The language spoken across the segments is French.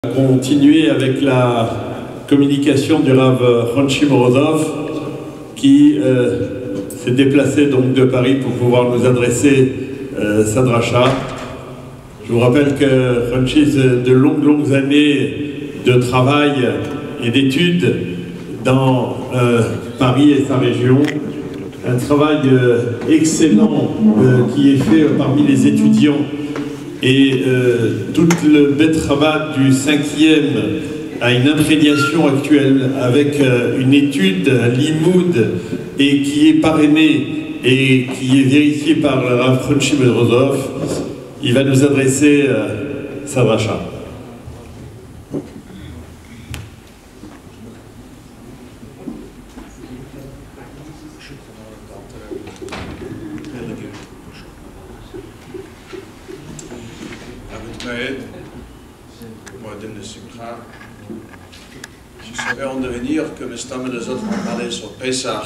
Continuer avec la communication du Rav Ronchi Morozov qui s'est déplacé donc de Paris pour pouvoir nous adresser sa dracha. Je vous rappelle que Ronchi, de longues années de travail et d'études dans Paris et sa région, un travail excellent qui est fait parmi les étudiants. Et tout le Betrabat du 5e a une imprégnation actuelle avec une étude, un limoud, et qui est parrainé et qui est vérifié par le Rav Ronchi Morozov. Il va nous adresser sa dracha. Je serais en devenir que mes stammes les autres ont parlé sur Pesach,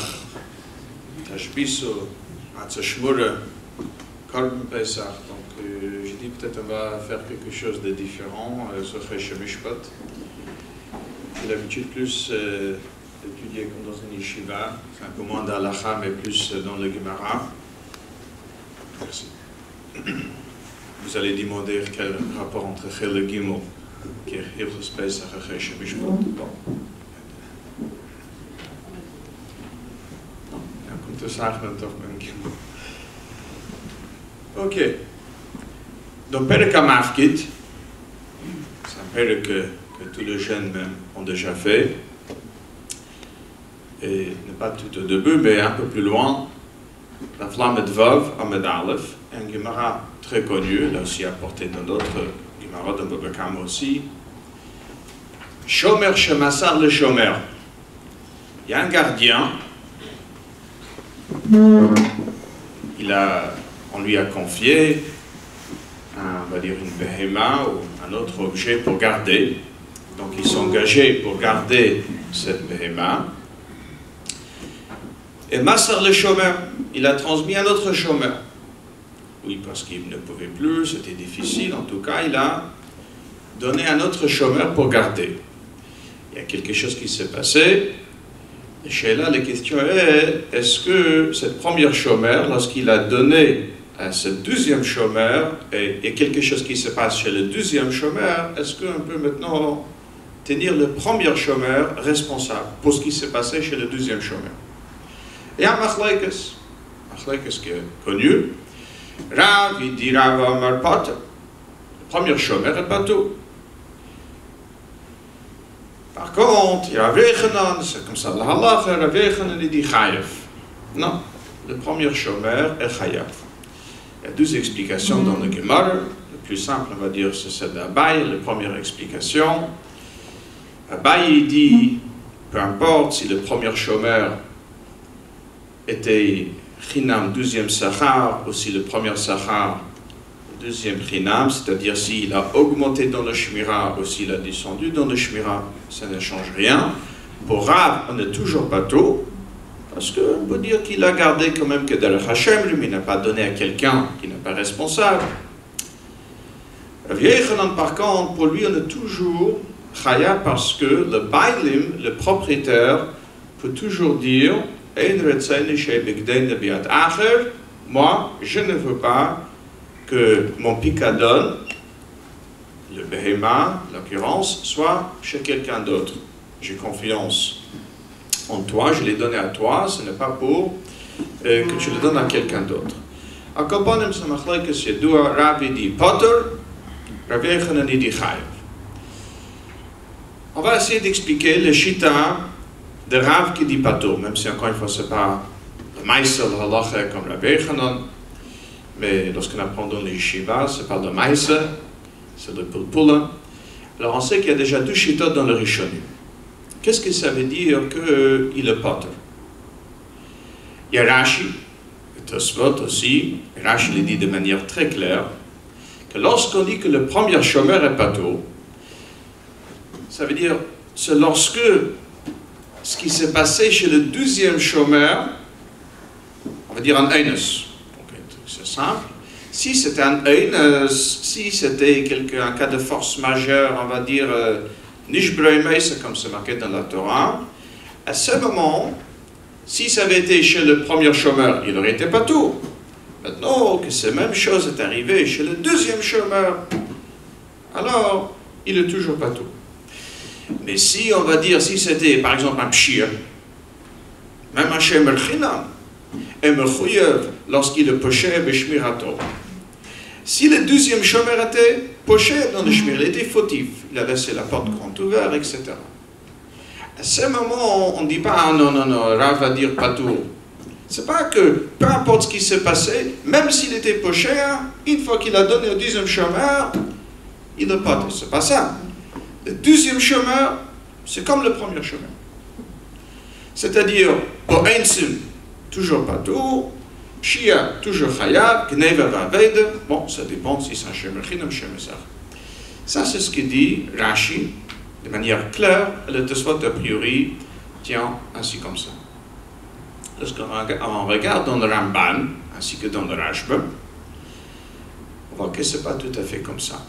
Tashbiso, Atzashmure, Korban Pesach. Donc j'ai dit peut-être on va faire quelque chose de différent sur Mishpat. J'ai l'habitude plus d'étudier comme dans une yeshiva, c'est un peu moins d'Alacha mais plus dans le Gemara. Merci. Vous allez demander quel rapport entre Chel et Gimel, qui est Hilchos Pesach et Chel Mishpat. Bon. Te sagen toch een keer. Oké. Donc, Perek Amavkit, c'est un Perek que tous les jeunes ont déjà fait. Et pas tout au début, mais un peu plus loin. La flamme de Vav, Ahmed Aleph, un Gemara très connu, là aussi apporté dans d'autres Gemara, dans Babakam aussi. Shomer Shemassar le Shomer. Il y a un gardien. On lui a confié, on va dire une behema ou un autre objet pour garder. Donc il s'est engagé pour garder cette behema. Et Massar le chômeur, il a transmis à un autre chômeur. Oui, parce qu'il ne pouvait plus, c'était difficile. En tout cas, il a donné à un autre chômeur pour garder. Il y a quelque chose qui s'est passé. Et chez là, la question est, est-ce que cette première chômeur, lorsqu'il a donné à ce deuxième chômeur, et il y a quelque chose qui se passe chez le deuxième chômeur, est-ce qu'on peut maintenant tenir le premier chômeur responsable pour ce qui s'est passé chez le deuxième chômeur? Il y a un machlekes qui est connu. Rav, il dit Rav Amar Pater. Le premier chômeur est pas tout. Par contre, il y a Rav Yechanan, c'est comme ça, la halacha, Rav Yechanan, il dit Chayav. Non, le premier chômeur est Chayav. Il y a deux explications dans le Gemara. Le plus simple, on va dire, c'est celle d'Abaye, la première explication. Abaye, il dit, peu importe si le premier chômeur était Chinam, deuxième Sachar, ou si le premier Sachar, deuxième Chinam, c'est-à-dire s'il a augmenté dans le Shmira ou s'il a descendu dans le Shmira, ça ne change rien. Pour Rav, on n'est toujours pas tôt, parce qu'on peut dire qu'il a gardé quand même que Derech Hashem, lui, mais il n'a pas donné à quelqu'un qui n'est pas responsable. Rav Yechanan, par contre, pour lui, on est toujours Chaya parce que le Bailim, le propriétaire, peut toujours dire moi, je ne veux pas que mon picadon, le behema, l'occurrence, soit chez quelqu'un d'autre. J'ai confiance en toi, je l'ai donné à toi, ce n'est pas pour que tu le donnes à quelqu'un d'autre. À Kopanim, c'est machlekes yedua, Rav dit Potter, Rav Yechanan dit Chayav. On va essayer d'expliquer le shita de Rav qui dit Patur, même si encore une fois, ce n'est pas le maïsel, le halacha comme Rav Yechanan. Mais lorsqu'on apprend dans les yeshivas, c'est pas le maïs, c'est le pulpula. Alors on sait qu'il y a déjà deux shitot dans le Rishonim. Qu'est-ce que ça veut dire qu'il est potter? Il y a Rashi, et Tosfot aussi, et Rashi le dit de manière très claire, que lorsqu'on dit que le premier chômeur est patur, ça veut dire c'est lorsque ce qui s'est passé chez le deuxième chômeur, on va dire en Einus, c'est simple, Si c'était si c'était un cas de force majeure, on va dire, Nishbreimei, c'est comme c'est marqué dans la Torah, à ce moment, si ça avait été chez le premier chômeur, il aurait été patur. Maintenant que cette même chose est arrivée chez le deuxième chômeur, alors il est toujours patur. Mais si on va dire, si c'était par exemple un pshir, même un shemer chinam, et mechuyev lorsqu'il est poché b'shmirato. Si le deuxième chômeur était poché dans le shmir, il était fautif, il a laissé la porte grande ouverte, etc. À ce moment, on ne dit pas, ah non, Rav va dire patur. C'est pas que, peu importe ce qui s'est passé, même s'il était poché, une fois qu'il a donné au deuxième chômeur, il est patur. C'est pas ça. Le deuxième chômeur, c'est comme le premier chômeur. C'est-à-dire, pour Einsim, toujours patur, Shia, toujours Chayav, Gneva Vaved, bon, ça dépend si c'est un Shemer Chinam, Shemer Zach. Ça, c'est ce que dit Rashi, de manière claire, le Tosfot a priori tient ainsi comme ça. Lorsqu'on regarde dans le Ramban, ainsi que dans le Rashba, on voit que ce n'est pas tout à fait comme ça.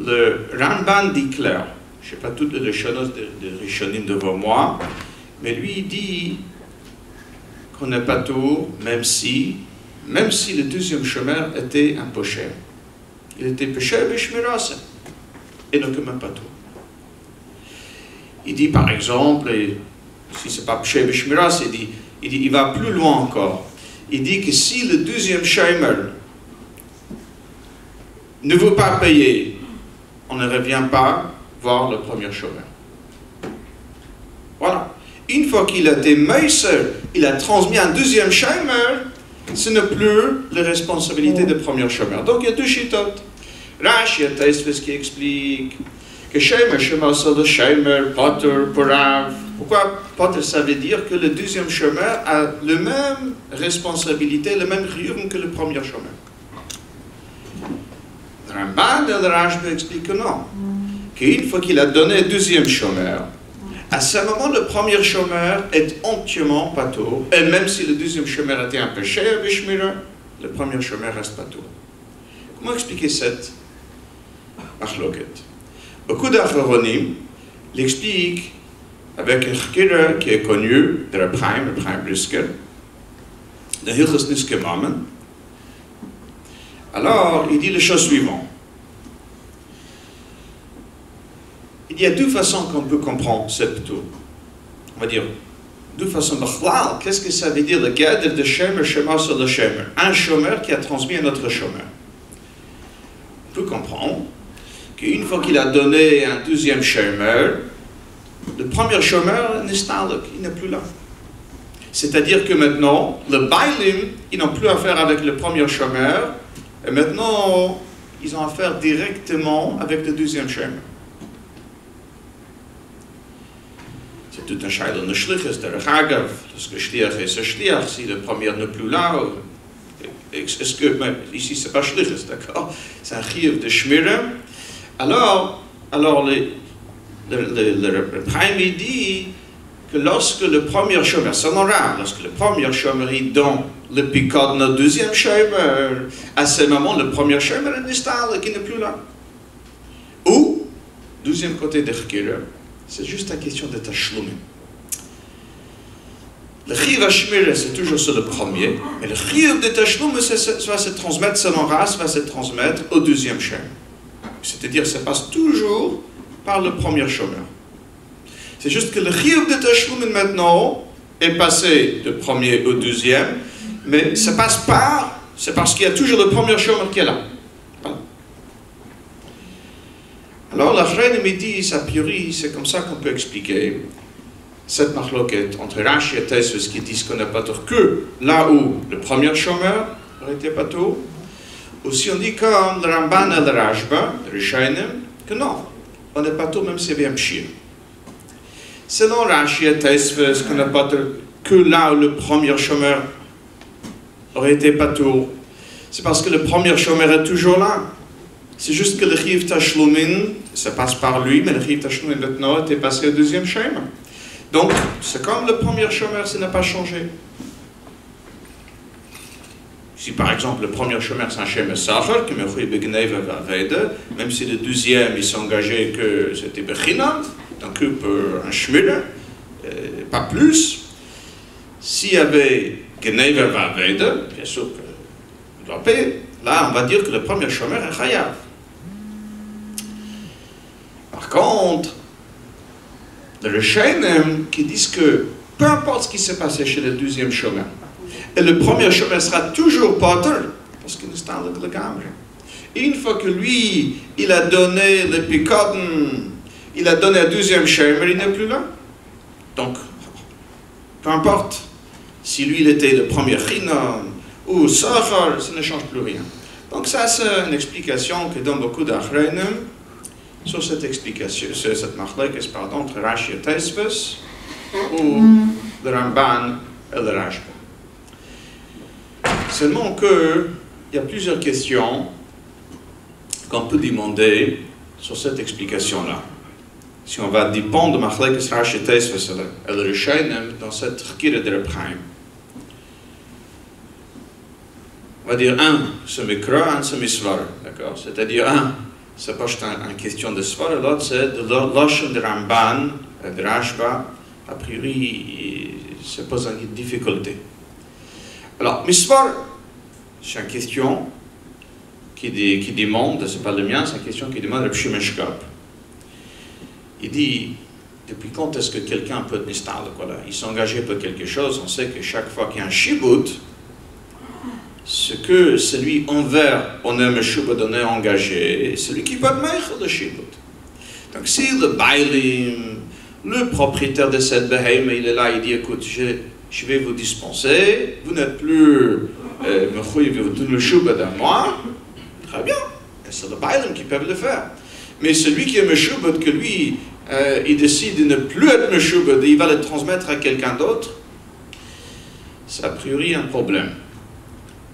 Le Ramban dit clair, je n'ai pas toutes les choses de Rishonim devant moi, mais lui il dit qu'on n'est pas tout, même si le deuxième chômeur était un pocher. Il était pocher b'shmirasa, et donc même pas tout. Il dit par exemple, si ce n'est pas pocher b'shmirasa, il va plus loin encore. Il dit que si le deuxième chômeur ne veut pas payer, on ne revient pas voir le premier chômeur. Voilà. Une fois qu'il a été meisseur, il a transmis un deuxième chômeur, ce n'est plus la responsabilité du premier chômeur. Donc il y a deux chitotes. Rashi et Tosfos qui explique que chômeur, c'est le chômeur, potter, porav. Pourquoi potter, ça veut dire que le deuxième chômeur a la même responsabilité, le même chiyuv que le premier chômeur. Le Ramban et le Rashba expliquent que non. Qu'une fois qu'il a donné le deuxième chômeur, à ce moment, le premier chômeur est entièrement patur, et même si le deuxième chômeur était un peu cher, le premier chômeur reste patur. Comment expliquer cette machloket? Beaucoup d'Achronim l'expliquent avec un chkira qui est connu de Reb Chaim Brisker, de Hilchos Niske Mamen. Alors, il dit la chose suivante. Il y a deux façons qu'on peut comprendre cette ptour. On va dire, deux façons. Qu'est-ce que ça veut dire le gadr de shemer, shema sur le shemer? Un chômeur qui a transmis à un autre chômeur. On peut comprendre qu'une fois qu'il a donné un deuxième chômeur, le premier chômeur il n'est plus là. C'est-à-dire que maintenant, le bailim, ils n'ont plus affaire avec le premier chômeur, et maintenant, ils ont affaire directement avec le deuxième chômeur. C'est tout un shaila de shlichus, derech agav, lorsque shliach est ce shliach, si le premier n'est plus là, est-ce que, ici c'est pas shlichus, d'accord, c'est un chiyuv de shmira, alors le Chaim dit que lorsque le premier chômeur, selon Rav, lorsque le premier chômeur est dans le picot de notre deuxième chômeur, à ce moment, le premier chômeur est installé, qui n'est plus là. Ou, deuxième côté de Chkira, c'est juste la question de Tashlumim. Le Chiv Hashmira, c'est toujours sur le premier, mais le Chiv de Tashlumim va se transmettre, selon Ras, va se transmettre au deuxième chômeur. C'est-à-dire, ça passe toujours par le premier chômeur. C'est juste que le Chiv de Tashlumim maintenant est passé du premier au deuxième, mais ça passe par, c'est parce qu'il y a toujours le premier chômeur qui est là. Voilà. Alors, la Chreine me dit, a priori, c'est comme ça qu'on peut expliquer cette machloket entre Rashi et Tosfos qui disent qu'on n'a pas tort que là où le premier chômeur aurait été pas tôt, ou si on dit comme le Ramban et le Rashba, le Rishonim, que non, on n'est pas tôt même si c'est bien pshir. Selon Rashi et Tosfos, qu'on n'a pas tort que là où le premier chômeur aurait été pas tôt, c'est parce que le premier chômeur est toujours là. C'est juste que le Chiv Tashlumin, ça passe par lui, mais le Chiv Tashlumin maintenant était passé au deuxième chômeur. Donc, c'est comme le premier chômeur, ça n'a pas changé. Si par exemple le premier shomer c'est un shemer sacher, qui me fait begneve vavede, même si le deuxième il s'est engagé que c'était bechinam, donc un shmule, pas plus. S'il y avait gneve vavede, bien sûr qu'il doit payer. Là, on va dire que le premier shomer est chayav. Par contre, le Rishonim qui disent que peu importe ce qui s'est passé chez le deuxième shomer, et le premier shomer sera toujours potter, parce qu'il est dans le gamre. Et une fois que lui, il a donné le picodon, il a donné le deuxième shomer, il n'est plus là. Donc, peu importe si lui, il était le premier chinam ou sachar, ça ne change plus rien. Donc ça, c'est une explication que donne beaucoup d'achrenim sur cette explication, sur cette machlekes, pardon, entre Rashi et Tosfos, ou le Ramban et le Rashba. Seulement qu'il y a plusieurs questions qu'on peut demander sur cette explication-là. Si on va dépendre de machlekes Rashi et Tosfos et le Rishonim dans cette chkira de Reb Chaim. On va dire un, c'est Mikra, un, c'est Misvar, d'accord? C'est-à-dire un, c'est pas juste une question de Svar, l'autre c'est de l'Oshen de Ramban, de Rashba, a priori, ça pose une difficulté. Alors, Misvar, c'est une question qui demande, c'est pas le mien, c'est une question qui demande Reb Shimon Shkop. Il dit, depuis quand est-ce que quelqu'un peut être nistal, voilà? Il s'est engagé pour quelque chose, on sait que chaque fois qu'il y a un shibut, ce que celui envers on aime Shubot donné engagé, celui qui va mettre le Shibut. Donc si le Bailim, le propriétaire de cette Beheime, il est là, il dit écoute, je vais vous dispenser, vous n'êtes plus le Shubot à moi, très bien, c'est le Bailim qui peut le faire. Mais celui qui est Meshubot, que lui, il décide de ne plus être Meshubot, il va le transmettre à quelqu'un d'autre, c'est a priori un problème.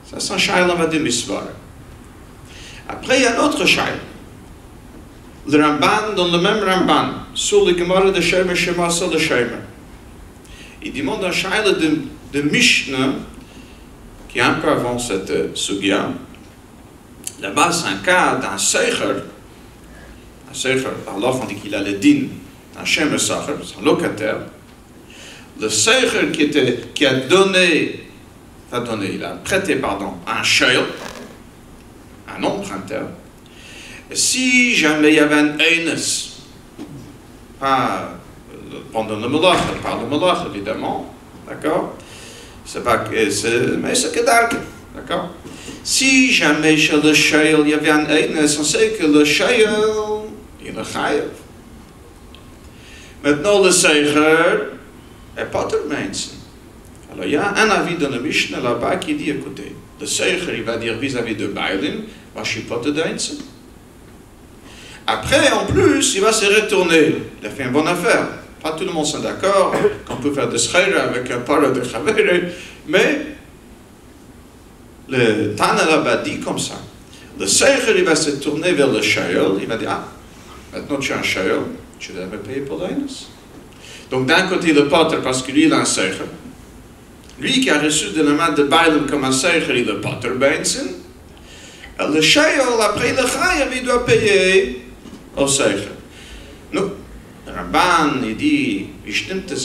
Ça, c'est un shaila va de misvar. Après, il y a un autre shaila. Le Ramban, dans le même Ramban, sur le Gemara de Shemer Shema sur le Shemer. Il demande un shaila de Mishnah, qui est un peu avant cette sugya. Là-bas, c'est un cas d'un seicher. Un seicher, alors on dit qu'il a le din d'un Shemer Sacher, c'est un locataire. Le seicher qui a donné, il a prêté, un shayl, un emprunteur. Et si jamais il y avait un Eines, pas pendant le Melach, par le Melach évidemment, d'accord? Mais c'est que d'arc, d'accord? Si jamais chez le shayl il y avait un Eines, on sait que le shayl, il est chayav. Maintenant le seicher est pas de mainz. Alors il y a un avis dans le Mishnah là-bas qui dit, écoutez, le seicher il va dire vis-à-vis de Bailim, moi je suis pas de Dainz. Après, en plus, il va se retourner. Il a fait une bonne affaire. Pas tout le monde est d'accord qu'on peut faire des schreira avec un parole de chavere, mais le Tana là-bas dit comme ça. Le seicher il va se tourner vers le shayel, il va dire, ah, maintenant tu es un shayel, tu devrais payer pour Dainz. Donc d'un côté le potter parce que lui il a un seicher. Lui qui a reçu de la main de Bailim comme un seicher, il est potter Benson. Le shayel, après le chayav, il doit payer au seicher. Non, le Ramban, il dit,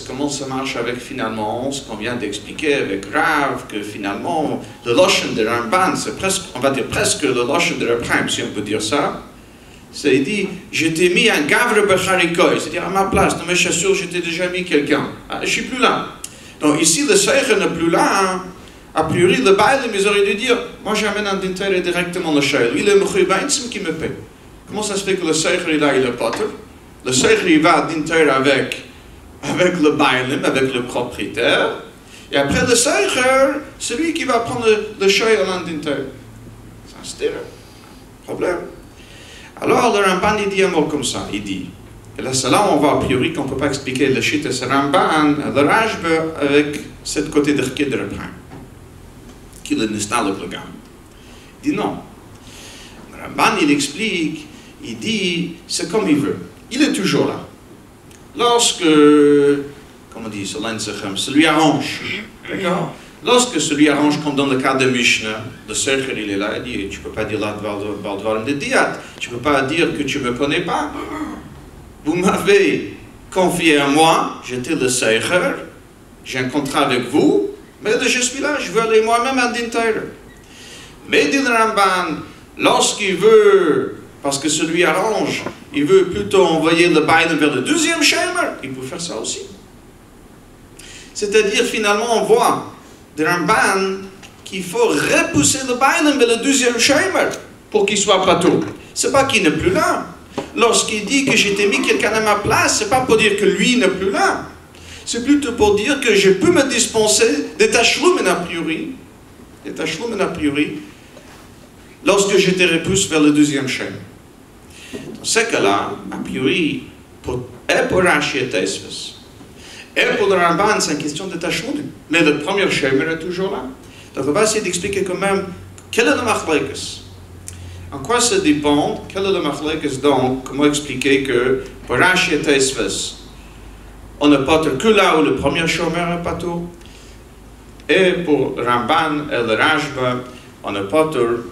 comment ça marche avec finalement ce qu'on vient d'expliquer avec Rav, que finalement, le Loshen de Ramban, c'est presque, on va dire presque le Loshen de Reb Chaim, si on peut dire ça. C'est, il dit, je t'ai mis un gavre becharikoy, c'est-à-dire à ma place, dans mes chaussures, je t'ai déjà mis quelqu'un. Ah, je suis plus là. Donc ici, le seicher n'est plus là. Hein. A priori, le Bailim, ils auraient dû dire, moi j'amène un dinter directement le shayel. Il est le Mechouibaitzim qui me paie. Comment ça se fait que le seicher il est potter? Le seicher il va dinter avec le Bailim, avec le propriétaire. Et après le seicher, c'est lui qui va prendre le shayel en dinter. C'est un stéréo. Problème. Alors le Ramban il dit un mot comme ça. Il dit, et là c'est là où on voit a priori qu'on ne peut pas expliquer le shit de ce Ramban, le Rashba, avec cette côté de Rkid de Reb Chaim. Qu'il est nostalgique le gars. Il dit non. Le Ramban il explique, il dit c'est comme il veut. Il est toujours là. Lorsque, comment on dit, ça lui arrange, d'accord? Lorsque celui arrange, comme dans le cas de Mishnah, le Seicher, il est là, il dit, tu ne peux pas dire la Baldvarim de Diat, tu ne peux pas dire que tu ne me connais pas. Vous m'avez confié à moi, j'étais le Seicher, j'ai un contrat avec vous, mais je suis là, je veux aller moi-même à Dintaire. Mais dit le Ramban, lorsqu'il veut, parce que celui arrange, il veut plutôt envoyer le Bailam vers le deuxième Shemer, il peut faire ça aussi. C'est-à-dire, finalement, on voit de Ramban qu'il faut repousser le Bailam vers le deuxième Shemer pour qu'il soit patou. C'est pas qu'il n'est plus là. Lorsqu'il dit que j'ai mis quelqu'un à ma place, c'est pas pour dire que lui n'est plus là. C'est plutôt pour dire que je peux me dispenser des tachloumen a priori. Des tachloumen a priori. Lorsque je te repousse vers le deuxième Shemer. Dans ce cas-là, a priori, pour Rashi et Tosfos, et pour le Ramban, c'est une question de tachloumen. Mais le premier Shemer est toujours là. Donc on va essayer d'expliquer quand même quel est le machlekes. En quoi ça dépend? Quel est le machlekes donc? Comment expliquer que pour Rashi et Tosfos, on ne potre que là où le premier Shomer est patou, et pour Ramban et le Rashba, on ne potre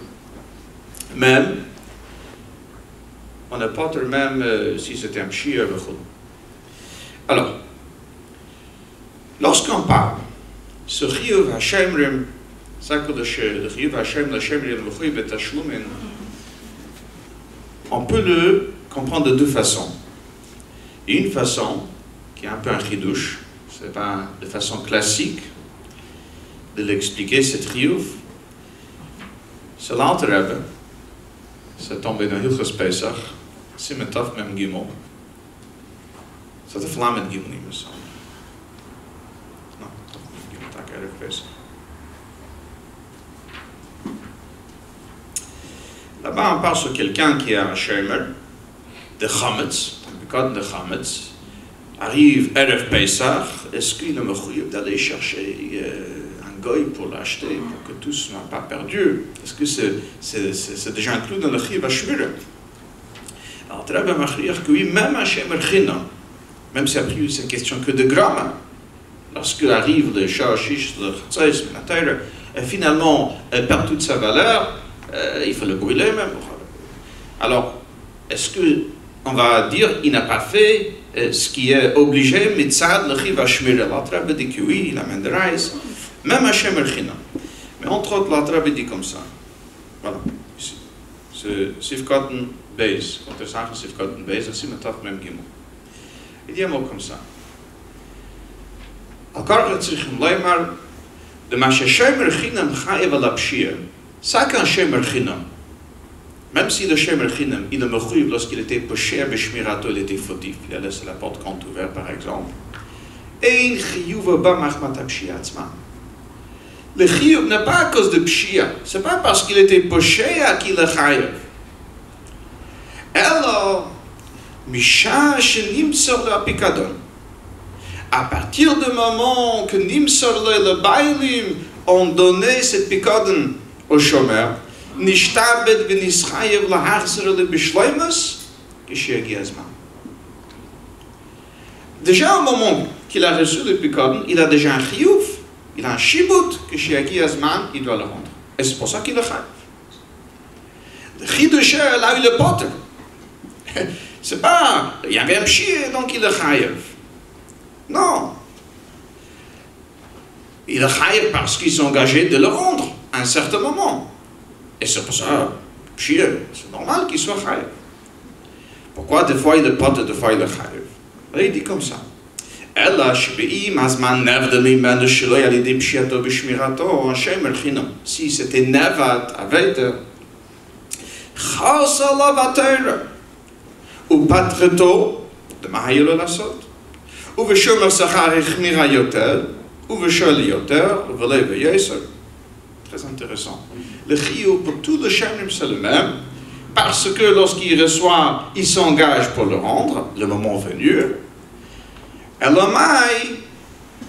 même, si c'était un pshia. Alors, lorsqu'on parle, ce chiyuv hashemrim, ça que le chiyuv hashem, le shemrim, le chiyuv betashlumin, on peut le comprendre de deux façons. Une façon, qui est un peu un chidouche, c'est pas de façon classique de l'expliquer, c'est chiyuv. C'est l'Alter Rebbe, c'est tombé dans Hilchos Pesach, Simetov Mem Gimel. C'est de Flamet Gimel, il me semble. Non, toch Mem Gimel, tak erg Pesach. Là-bas, on parle sur quelqu'un qui a un shemer de Chametz, un code de Chametz, arrive Erev Pesach, est-ce qu'il est mechouyev d'aller chercher un goy pour l'acheter, pour que tout ne soit pas perdu? Est-ce que c'est déjà inclus dans le chiyuv hashmira? Alors, très bien, que oui, même un shemer chinam, même si après c'est une question que de gramme, lorsque arrive le shashish, le chatzais, la terre, et finalement, elle perd toute sa valeur, il faut le brûler même. Alors, est-ce qu'on va dire qu'il n'a pas fait ce qui est obligé, mitzad le chiyuv hashmira? L'Alter Rebbe dit que oui, il amène de raïs, même un shemer chinam. Mais entre autres, l'Alter Rebbe dit comme ça. Voilà, ici. C'est Sifkoten Beis. Quand on sagt Sifkoten Beis, c'est Simetov Mem Gimel. Il dit un mot comme ça. Encore le Tzrichim Leimar, de ma shemer chinam chayev al pshia. Ça qu'un shemer chinam, même si le shemer chinam, il est mechouyev lorsqu'il était poché, beshmirato, il était fautif, il a laissé la porte compte ouverte par exemple. Ein chiyuv ba machmat pshia atzma. Le chiyuv n'est pas à cause de pshia, c'est pas parce qu'il était poché à qu'il est chayev. Elo, misha shenimsor le apikadon. À partir du moment que nimsor le bailim ont donné cette pikadon au shomer, nishtabed v'nischayev lahachzer le bishleimus, kishiagi azman. Déjà au moment qu'il a reçu le pikadon, il a déjà un chiyuv, il a un shibut, kishiagi azman, il doit le rendre. Et c'est pour ça qu'il le chayev. Le chidouche, là il le pote. C'est pas, il y avait un pshia, donc il le chayev. Non. Il le chayev parce qu'ils sont engagés de le rendre à un certain moment. Et c'est pour ça, pshia, c'est normal qu'il soit chayev. Pourquoi des fois il le pote, des fois il le chayev? Il dit comme ça. Ella shbeim azman nevda mimenu shelo yalidei pshiato b'shmirato shemer chinam. Si c'était nevat avec chas alav atayra ou patreto de mahayelo lasot ou v'shomer sachar echmira yoter ou v'shol yoter v'lei v'yeser. Très intéressant. Le chiyuv pour tout le shemer c'est le même parce que lorsqu'il reçoit, il s'engage pour le rendre, le moment venu. Elamai,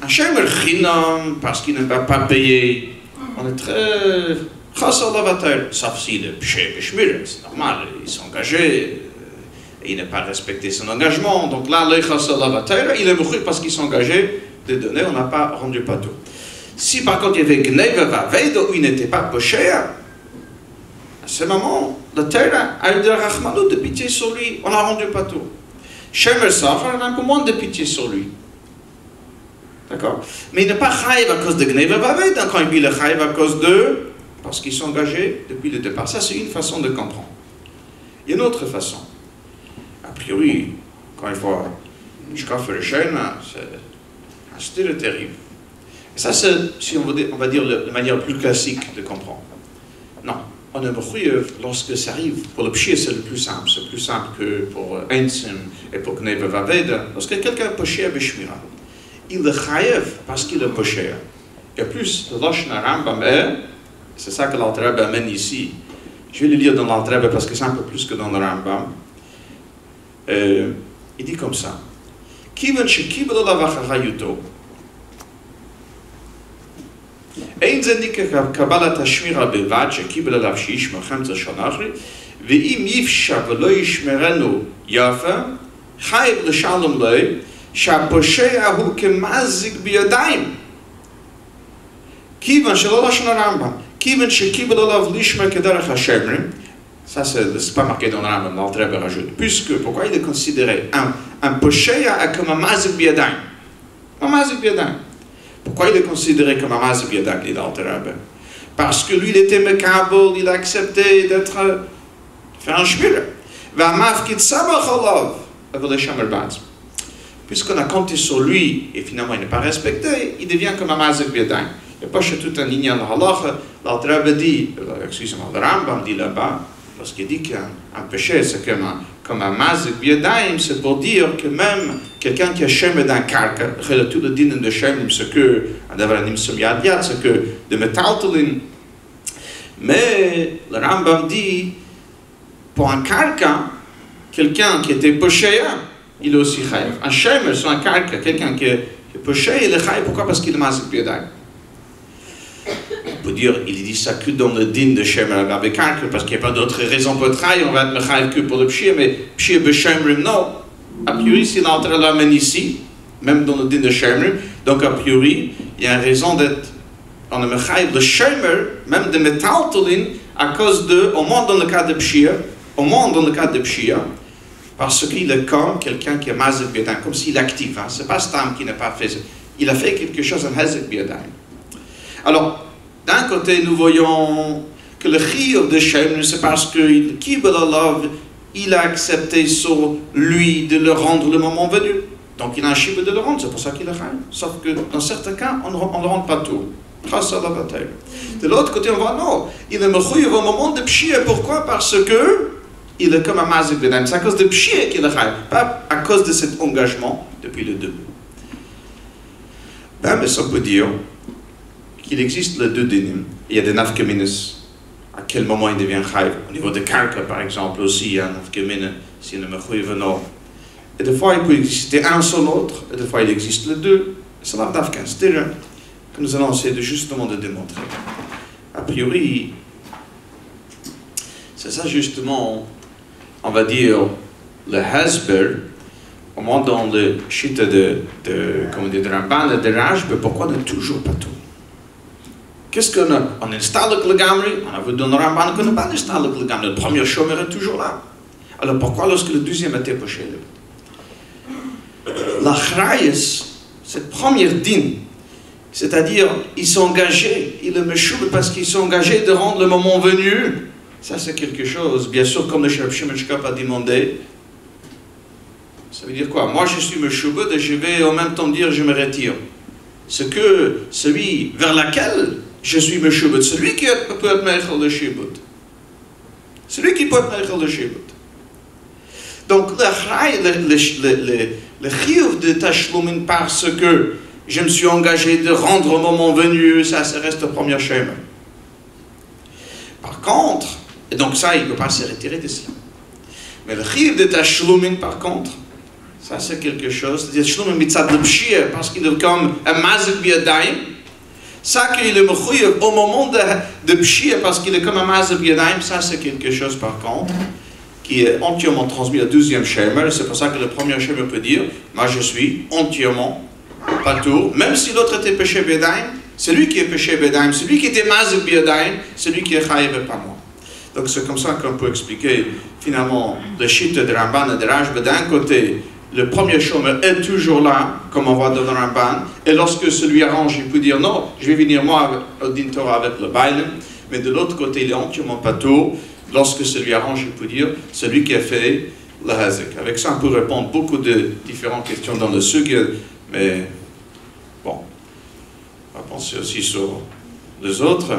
un shemer chinam, parce qu'il ne va pas payer, on est très chassal lavater, sauf si le pché b'shmira, c'est normal, il s'est engagé, et il n'a pas respecté son engagement, donc là, le chassal lavater, il est mourir parce qu'il s'est engagé de donner, on n'a pas rendu pas tout. Si par contre il y avait Gneva Vaveda où il n'était pas poché, à ce moment, le terre a eu de rachmanou, de pitié sur lui, on l'a rendu patour. Shemer Sachar a un peu moins de pitié sur lui. D'accord? Mais il n'est pas chaïv à cause de Gneva Vaveda, quand il dit le chaïv à cause de... parce qu'ils sont engagés depuis le départ. Ça, c'est une façon de comprendre. Il y a une autre façon. A priori, quand il faut jusqu'à le chêne, c'est un style terrible. Et ça, c'est, si on va dire de manière plus classique de comprendre. Non, on est meilleur lorsque ça arrive. Pour le pshir, c'est le plus simple. C'est plus simple que pour Einsim et pour Gneva Vaveda. Lorsque quelqu'un est poché à Beshmira, il est chayev parce qu'il est poché. Et plus, le Loshna Rambam est, c'est ça que l'Alter Rebbe amène ici. Je vais le lire dans l'Alter Rebbe parce que c'est un peu plus que dans le Rambam. Il dit comme ça. Kivan shekibel olav achayuto. Ein zendik kabbalat hashmira bevad shekibel olav sheish melchemtza shanachri ve'im yifsha v'lo yishmerenu yafa chayev l'shalom lei שהפושע הוא כמזיק בידיים. כיוון שלא לשון הרמב"ם, כיוון שקיבל עליו לשמר כדרך השמרים, ça c'est pas marqué dans le Rambam, l'Alter Rebbe rajoute, puisque pourquoi il est considéré un pochéa comme un mazik biadayim? Un mazik biadayim. Pourquoi il est considéré comme un mazik biadayim, dit l'Alter Rebbe? Parce que lui il était mekabel, il a accepté d'être faire un shmira. V'amafkid samach alav, avec le shamer baz. Puisqu'on a compté sur lui, et finalement il n'est pas respecté, il devient comme un mazik biadayim. Il n'y a pas chez tout un ligne dans la halacha, l'Alter Rebbe dit, excusez-moi, le Rambam dit là-bas, parce qu'il dit qu'un péché c'est comme un mazik biadayim, c'est pour dire que même quelqu'un qui a shemed d'un karka, tout le din de shemed, c'est que, c'est que de metaltalin, mais le Rambam dit, pour un karka, quelqu'un qui était péché, il est aussi chayav. Un shemer, c'est un karka, quelqu'un qui est péché, il est chayav. Pourquoi? Parce qu'il est mazik biadayim. On peut dire, il dit ça que dans le din de shemer avec karka, parce qu'il n'y a pas d'autre raison pour être chayav, on va être chayav que pour le pshir, mais pshir b'shemrim, non. A priori, si l'Alter l'amène ici, même dans le din de shemer, donc a priori, il y a une raison d'être, on est chayav le shemer, même de metaltalin, à cause de, au moins dans le cas de pshir, parce qu'il est comme quelqu'un qui est mazik biadayim, comme s'il est actif. Hein. Ce n'est pas Stam qui n'a pas fait ça. Il a fait quelque chose en mazik biadayim. Alors, d'un côté, nous voyons que le chiyuv de Shem, c'est parce qu'il kibel alav, il a accepté sur lui de le rendre le moment venu. Donc, il a un chiyuv de le rendre, c'est pour ça qu'il est chayav. Sauf que dans certains cas, on ne le rend pas tout. De l'autre côté, on voit non, il est mechuyev au moment de pshir. Pourquoi? Parce que il est comme un mazik biadayim. C'est à cause de pshir qu'il est chayav, pas à cause de cet engagement depuis le début. Ben, mais ça peut dire qu'il existe les deux dinim. Il y a des nafkemines. À quel moment il devient chayav? Au niveau de karka, par exemple, aussi, il y a un nafkemine, s'il est mechuyev non. Et des fois, il peut exister un seul autre, et des fois, il existe les deux. C'est la nafkan. C'est que nous allons essayer justement de démontrer. A priori, c'est ça justement, on va dire, le hasber, au moins dans le shita de Ramban et de Rashba, pourquoi on n'est toujours pas tout? Qu'est-ce qu'on a? On installe le gamri, on a vu dans le Ramban qu'on n'a pas installé le gamri, le premier shomer est toujours là. Alors pourquoi lorsque le deuxième était poché? La chrayes, cette première din, c'est-à-dire, ils sont engagés, ils le meshub parce qu'ils sont engagés de rendre le moment venu. Ça, c'est quelque chose, bien sûr, comme le Sheb Shimon Shkap a demandé. Ça veut dire quoi? Moi, je suis meshub et je vais en même temps dire je me retire. C'est que celui vers lequel je suis meshub, celui qui peut être meichel le shibut. Celui qui peut être meichel le shibut. Donc, le chiyuv de tashlumin parce que je me suis engagé de rendre au moment venu, ça reste le premier schéma. Par contre, et donc ça, il ne peut pas se retirer de cela. Mais le chiyuv de tashlumin, par contre, ça c'est quelque chose, c'est-à-dire tashlumin mitzad le pshir, parce qu'il est comme un mazik biadayim, ça qu'il est mechuyev au moment de pshir, parce qu'il est comme un mazik biadayim, ça c'est quelque chose par contre, qui est entièrement transmis au deuxième schéma, c'est pour ça que le premier schéma peut dire, moi je suis entièrement pas tout, même si l'autre était péché bédaim, C'est lui qui est péché Bedaim, c'est lui qui était Mazuk Biadaim, c'est lui qui est Chayev et pas moi. Donc c'est comme ça qu'on peut expliquer finalement le shit de Ramban et de Rashba. D'un côté, le premier chômeur est toujours là, comme on voit dans le Ramban, et lorsque ça lui arrange, il peut dire non, je vais venir moi au Din Torah avec le Bailim, mais de l'autre côté, il est entièrement pato. Lorsque ça lui arrange, il peut dire celui qui a fait le Hazek. Avec ça, on peut répondre beaucoup de différentes questions dans le Sugya, mais bon, on va penser aussi sur les autres.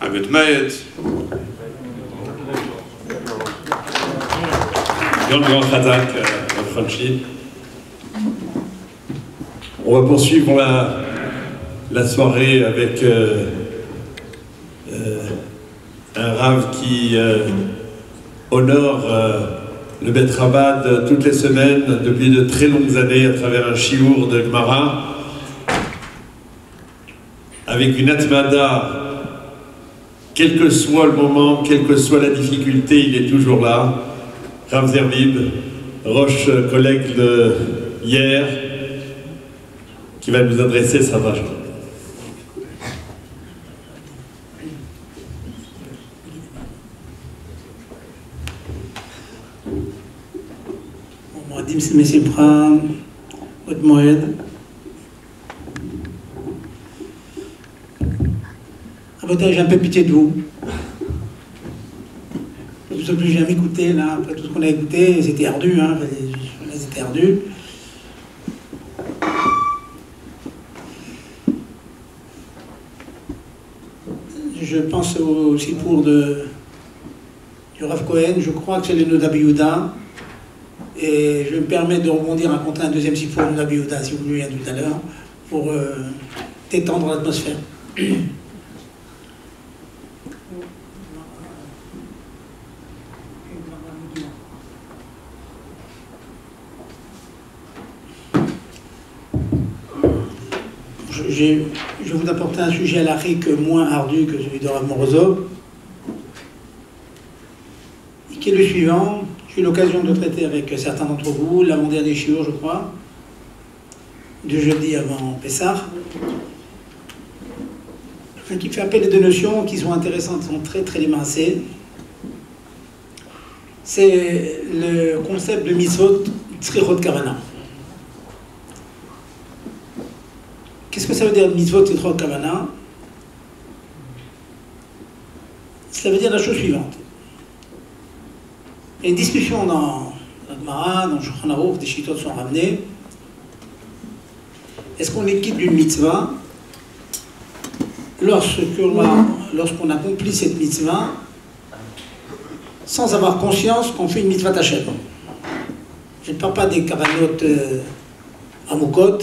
Agut Mayet. Grand Chazak, Franchi. On va poursuivre la soirée avec un rave qui honore le Bet Rabad toutes les semaines depuis de très longues années à travers un chiour de Gemara avec une atmada. Quel que soit le moment, quelle que soit la difficulté, il est toujours là. Rav Zerbib, Roche, collègue de hier, qui va nous adresser sa dracha. Moadim Simesipra, Ot Moed. J'ai un peu pitié de vous. Tout ce que j'ai jamais écouté, là, après tout ce qu'on a écouté, c'était ardu, hein, c'était ardu. Je pense au sipour du Rav Cohen, je crois que c'est le Noda Biyuda, et je me permets de rebondir à raconter un deuxième sipour du Noda Biyuda, si vous voulez, tout à l'heure, pour détendre l'atmosphère. Je vais vous apporter un sujet halachique moins ardu que celui de Rav Morozov, qui est le suivant. J'ai eu l'occasion de traiter avec certains d'entre vous, l'avant-dernier shiur, je crois, du jeudi avant Pessah, qui fait appel à deux notions qui sont intéressantes, sont très très émincées. C'est le concept de mitzvot tzrichot kavana. Qu'est-ce que ça veut dire mitzvot tzrichot kavana? Ça veut dire la chose suivante. Il y a une discussion dans la Gemara, dans le Shulchan Aruch, des Shittot sont ramenés. Est-ce qu'on est quitte d'une mitzvah lorsqu'on accomplit cette mitzvah sans avoir conscience qu'on fait une mitzvah tachem? Je ne parle pas des kavanot amukot,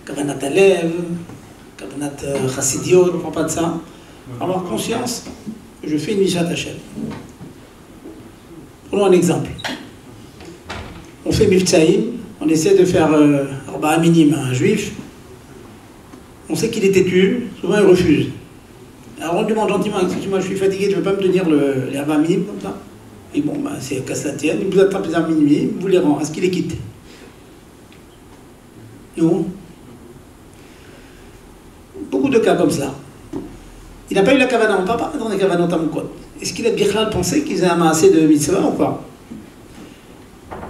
kavanat alev, kavanat chassidiot, je ne parle pas de ça. Avoir conscience que je fais une mitzvah tachem. Prenons un exemple. On fait Miftsaïm, on essaie de faire Arba'a minime à un juif. On sait qu'il est têtu, souvent il refuse. Alors on lui demande gentiment, excusez-moi, je suis fatigué, tu ne veux pas me tenir les Arba'a minime comme ça? Et bon, ben, c'est casse la tienne, il vous attrape les Arba'a minime, vous les rend, est-ce qu'il les quitte? Non. Beaucoup de cas comme ça. Il n'a pas eu la kavana, on ne parle pas dans les kavanot amukot. Est-ce qu'il a bien pensé qu'ils aient amassé de mitzvah ou pas?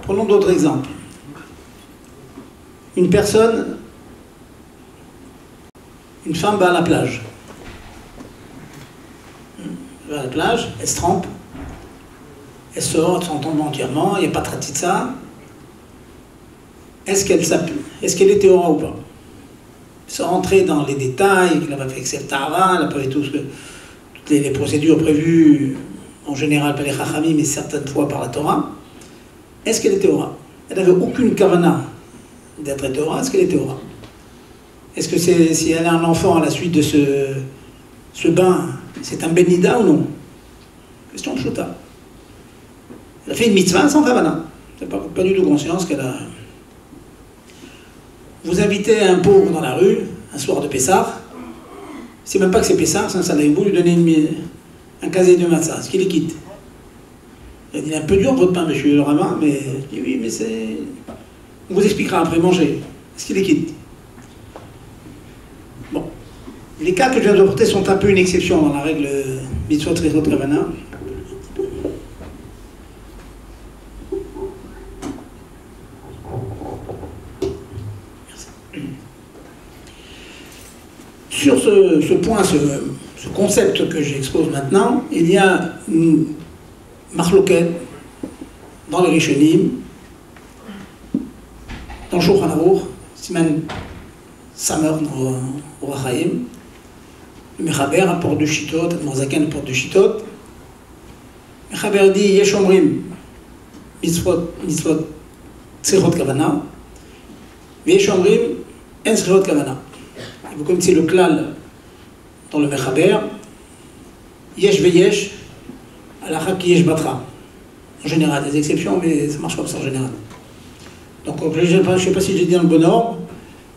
Prenons d'autres exemples. Une personne, une femme va à la plage. Elle va à la plage, elle se trempe, elle sort, elle s'entend entièrement, il n'y a pas de tratitsa. Est-ce qu'elle est théora ou pas? Sans rentrer dans les détails, qu'elle n'a pas fait excepté Tara, elle n'a pas fait toutes les procédures prévues en général par les Chachamim, mais certaines fois par la Torah. Est-ce qu'elle est théora? Elle n'avait aucune kavana d'être théora. Est-ce qu'elle est théora? Est-ce que si elle a un enfant à la suite de ce bain, c'est un benida ou non? Question de chouta. Elle a fait une mitzvah sans kavana. C'est pas du tout conscience qu'elle a. Vous invitez un pauvre dans la rue, un soir de Pessah, c'est même pas que c'est Pessah, c'est un salaïm, vous lui donnez un casier de matzah, est-ce qu'il les quitte? Il est un peu dur votre pain, monsieur le rabbin, mais je dis oui, mais c'est. On vous expliquera après manger. Est-ce qu'il les quitte? Bon. Les cas que je viens de rapporter sont un peu une exception dans la règle mitzvot tzrichot kavana. Sur ce point, ce concept que j'expose maintenant, il y a une marloquette dans les Rishonim, dans le Shulchan Aruch, Siman Samer au Rachaim, le Mechaber apporte de Shitot, le Morzaken apporte de Shitot. Mechaber dit Yesh Omrim mitzvot tzrichot kavana, Yesh Omrim en tzrichot kavana. Vous connaissez le klal dans le Mechaber, Yesh veyesh, alacha ki yesh batra. En général, des exceptions, mais ça marche comme ça en général. Donc je ne sais pas si j'ai dit dans le bon ordre,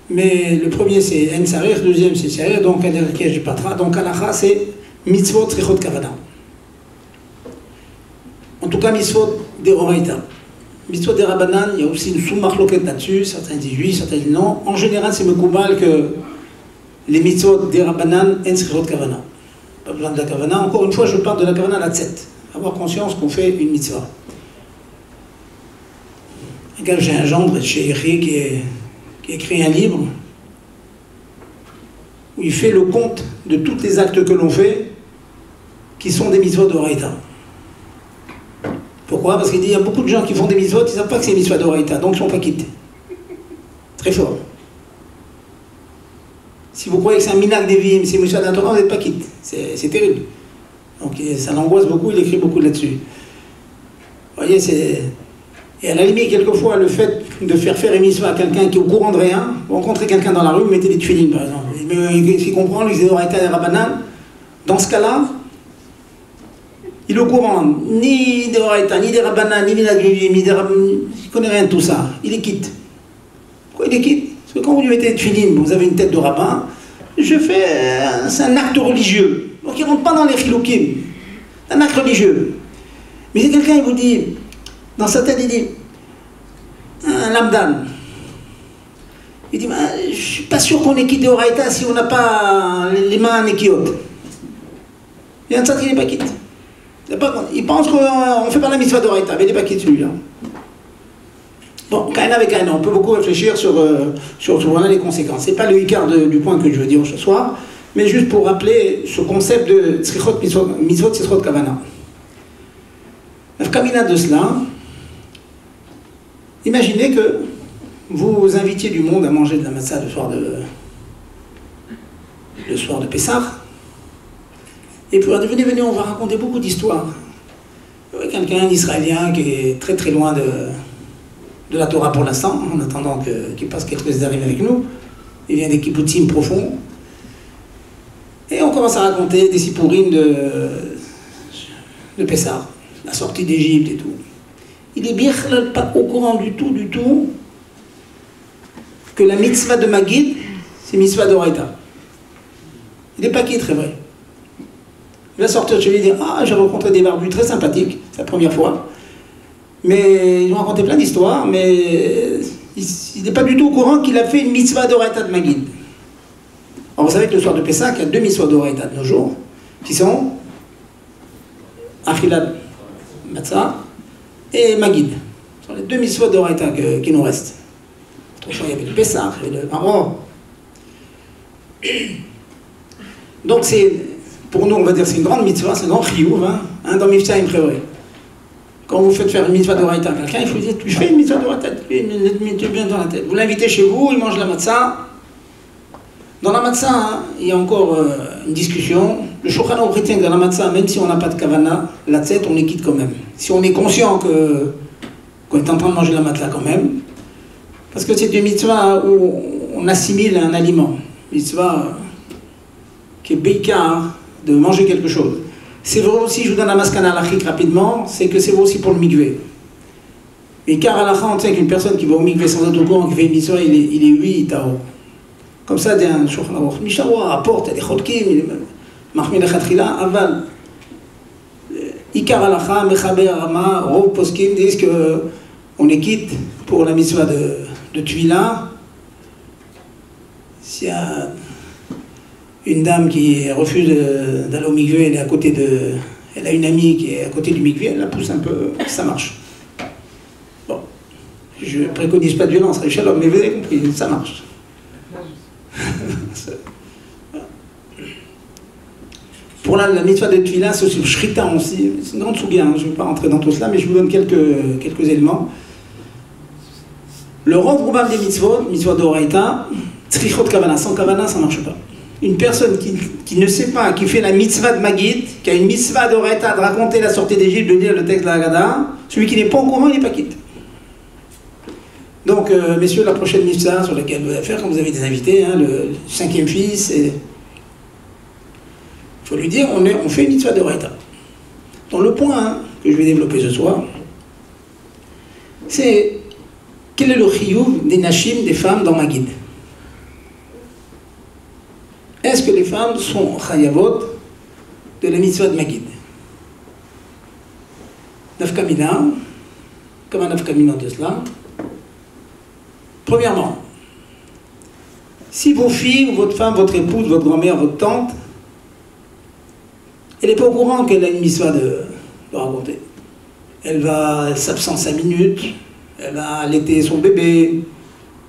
mais le premier c'est En Sarir, le deuxième c'est Sarir, donc alacha ki yesh batra. Donc alacha c'est mitzvot tzrichot kavana. En tout cas, mitzvot d'Oraita. Mitzvot des Rabbanan, il y a aussi une sous-marloquette là-dessus, certains disent oui, certains disent non. En général, c'est Mekoubal que les mitzvot des Rabbanan, en tzrichot kavana. Pas besoin de la kavana. Encore une fois, je parle de la kavana à la tzet. Avoir conscience qu'on fait une mitzvah. Regarde, j'ai un gendre chez Eri qui a écrit un livre où il fait le compte de tous les actes que l'on fait qui sont des mitzvot d'Oraita. Pourquoi? Parce qu'il dit il y a beaucoup de gens qui font des mitzvot, ils ne savent pas que c'est des mitzvot d'Oraita, donc ils ne sont pas quittés. Très fort. Si vous croyez que c'est un minak devim, c'est mitzvot d'Atora, vous n'êtes pas quitte. C'est terrible. Donc ça l'angoisse beaucoup, il écrit beaucoup là-dessus. Vous voyez, c'est... Et à la limite, quelquefois, le fait de faire une mitzvah à quelqu'un qui est au courant de rien, vous rencontrez quelqu'un dans la rue, vous mettez des tefilines par exemple. S'il comprend, lui, c'est d'Oraita et Rabbanan, dans ce cas-là, il est au courant, ni des Oraita, ni des Rabbanan, ni des Nagrivi, ni des Rabbanan, il ne connaît rien de tout ça. Il est quitte. Pourquoi il est quitte? Parce que quand vous lui mettez des tefilines, vous avez une tête de rabbin, c'est un acte religieux. Donc il ne rentre pas dans les chiloukim. C'est un acte religieux. Mais si quelqu'un il vous dit, dans sa tête, il dit, un lamdan, il dit, je ne suis pas sûr qu'on est quitte des Oraita si on n'a pas les mains nekiot. Il y a un tzad qui n'est pas quitte. Il pense qu'on ne fait pas la mitzvah d'Oraita, mais il n'est pas quitte celui-là. Bon, Kaina avec Kaina, on peut beaucoup réfléchir sur voilà les conséquences. Ce n'est pas le hikar du point que je veux dire ce soir, mais juste pour rappeler ce concept de tzrichot mitzvot tzrichot kavana. La kamina de cela, imaginez que vous invitiez du monde à manger de la matzah le soir de Pessah. Et puis, venez, on va raconter beaucoup d'histoires. Il y a quelqu'un, un Israélien, qui est très très loin de la Torah pour l'instant, en attendant qu'il passe quelques années avec nous. Il vient des kibbutzim profonds. Et on commence à raconter des sipourim de Pessah, la sortie d'Égypte et tout. Il est bien pas au courant du tout, que la mitzvah de Magid, c'est mitzvah d'Oraita. Il n'est pas qui, très vrai. Il va sortir de chez lui et dire ah, j'ai rencontré des barbus très sympathiques, c'est la première fois. Mais ils ont raconté plein d'histoires, mais il n'est pas du tout au courant qu'il a fait une mitzvah d'Oraita de Magid. Alors vous savez que le soir de Pessah, il y a 2 mitzvahs d'Oraita de nos jours, qui sont Achilat Matzah et Magid. Ce sont les 2 mitzvahs d'Oraita qui nous restent. Autrefois, il y avait le Pessah, il y avait le Maror. Donc c'est... Pour nous, on va dire c'est une grande mitzvah, c'est un grand chiyuv, dans Mifta Imprevri. Quand vous faites faire une mitzvah d'Oraita à quelqu'un, il faut dire tu fais une mitzvah d'Oraita, tu viens dans la tête. Vous l'invitez chez vous, il mange la matzah. Dans la matzah, il y a encore une discussion. Le Shulchan Aruch retient que dans la matzah, même si on n'a pas de kavana, la tête, on est quitte quand même. Si on est conscient qu'on est en train de manger la matzah quand même, parce que c'est une mitzvah où on assimile un aliment. Mitzvah qui est beikar, de manger quelque chose. C'est vrai aussi, je vous donne la maskana halachik rapidement, c'est que c'est vrai aussi pour le mikvé. Mais car halakha, on sait qu'une personne qui va au mikvé sans être au courant, qui fait une mitzvah, il est 8 tao. Comme ça, d'un Shulchan Aruch. Mishawa rapporte, il y a des chodkim, il est mahmid achatchila, aval. Ikar halakha, mechaber rama, rov poskim disent qu'on est quitte pour la mitzvah de Tvila. S'il y a une dame qui refuse d'aller au mikvé, elle est à côté de... Elle a une amie qui est à côté du mikvé, elle la pousse un peu, ça marche. Bon, je ne préconise pas de violence, Shalom, mais vous avez compris, ça marche. Pour la mitzvah de Tfila, c'est aussi le shrita aussi, c'est une grande souga, hein, je ne vais pas rentrer dans tout cela, mais je vous donne quelques éléments. Le rov roubam des mitzvot d'Oraita, tzrichot kavana, sans kavana, ça ne marche pas. Une personne qui ne sait pas, qui fait la mitzvah de Magid, qui a une mitzvah d'Oraita de raconter la sortie d'Égypte, de lire le texte de la Haggadah, celui qui n'est pas au courant, il n'est pas quitte. Donc, messieurs, la prochaine mitzvah sur laquelle vous allez faire, quand vous avez des invités, hein, le 5e fils, il faut lui dire, on fait une mitzvah d'Oraita. Donc le point que je vais développer ce soir, c'est quel est le chiyuv des nashim, des femmes dans Magid. Est-ce que les femmes sont chayavot de la mitzvah de Magid? Nafkamina, comme un nafkamina de cela. Premièrement, si vos filles, ou votre femme, votre épouse, votre grand-mère, votre tante, elle n'est pas au courant qu'elle a une mitzvah de raconter. Elle s'absente 5 minutes, elle va allaiter son bébé,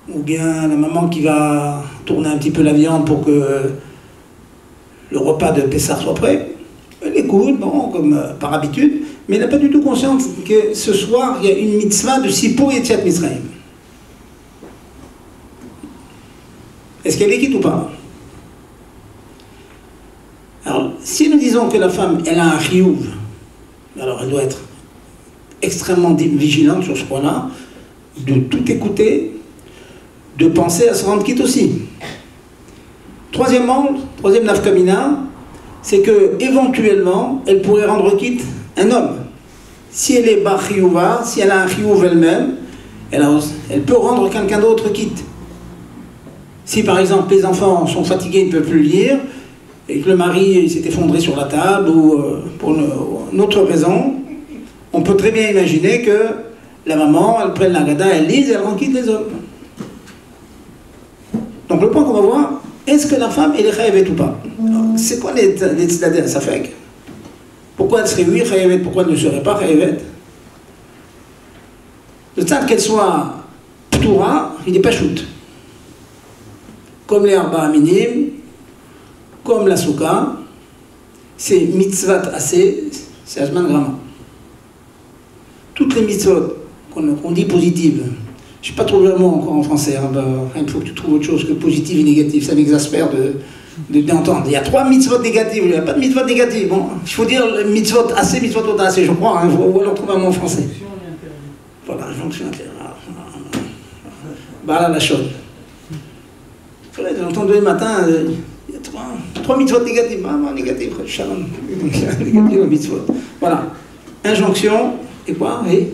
ou bien la maman qui va tourner un petit peu la viande pour que le repas de Pessah soit prêt. Elle écoute, bon, comme par habitude, mais elle n'a pas du tout conscience que ce soir, il y a une mitzvah de Sipur Yetziat Mitzrayim. Est-ce qu'elle est quitte ou pas? Alors, si nous disons que la femme, elle a un chiyuv, alors elle doit être extrêmement vigilante sur ce point-là, de tout écouter, de penser à se rendre quitte aussi. Troisième nafkamina, c'est que éventuellement, elle pourrait rendre quitte un homme. Si elle est bar chiyuva, si elle a un chiyuv elle-même, elle peut rendre quelqu'un d'autre quitte. Si par exemple les enfants sont fatigués, ils ne peuvent plus lire, et que le mari s'est effondré sur la table, ou pour une autre raison, on peut très bien imaginer que la maman, elle prenne la Haggadah, elle lise et elle rend quitte les hommes. Donc le point qu'on va voir, est-ce que la femme, elle est chayavet ou pas? C'est quoi les tzaddim safek? Pourquoi elle serait oui chayavet, pourquoi elle ne serait pas chayavet? Le tzad qu'elle soit ptoura, il n'est pas shoot. Comme les arba aminim, comme la souka, c'est mitzvat assez, c'est azman grama. Toutes les mitzvot qu'on dit positives, je n'ai pas trouvé le mot encore en français, hein, il faut que tu trouves autre chose que positif et négatif, ça m'exaspère d'entendre. Il y a 3 mitzvot négatives, il n'y a pas de mitzvot négatives. Bon, il faut dire mitzvot assez, mitzvot assez, je crois, hein, ou alors trouver un mot en français. Voilà, jonction intérieure. Voilà la chose. J'ai entendu le matin, il y a 3 mitzvot négatives. Maman, négative, shalom. Négative, mitzvot. Voilà. Injonction, et quoi? Et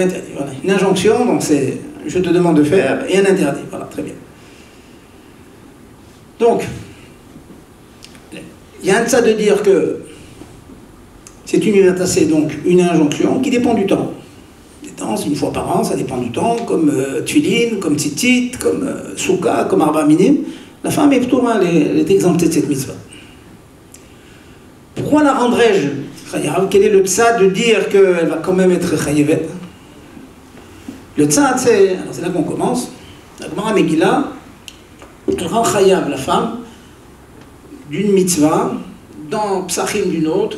interdit. Voilà. Une injonction, donc c'est je te demande de faire, et un interdit. Voilà, très bien. Donc, il y a un de ça de dire que c'est une unité, donc une injonction qui dépend du temps. C'est une fois par an, ça dépend du temps, comme Tfilin, comme Tzitzit, comme Souka, comme Arba Minim. La femme est plutôt mal, elle est exemptée de cette mitzvah. Pourquoi la rendrais-je chayav? Quel est le tzad de dire qu'elle va quand même être chayavet? Le tzad, c'est là qu'on commence. La Gemara Megillah, elle rend chayav la femme d'une mitzvah, dans Psachim d'une autre,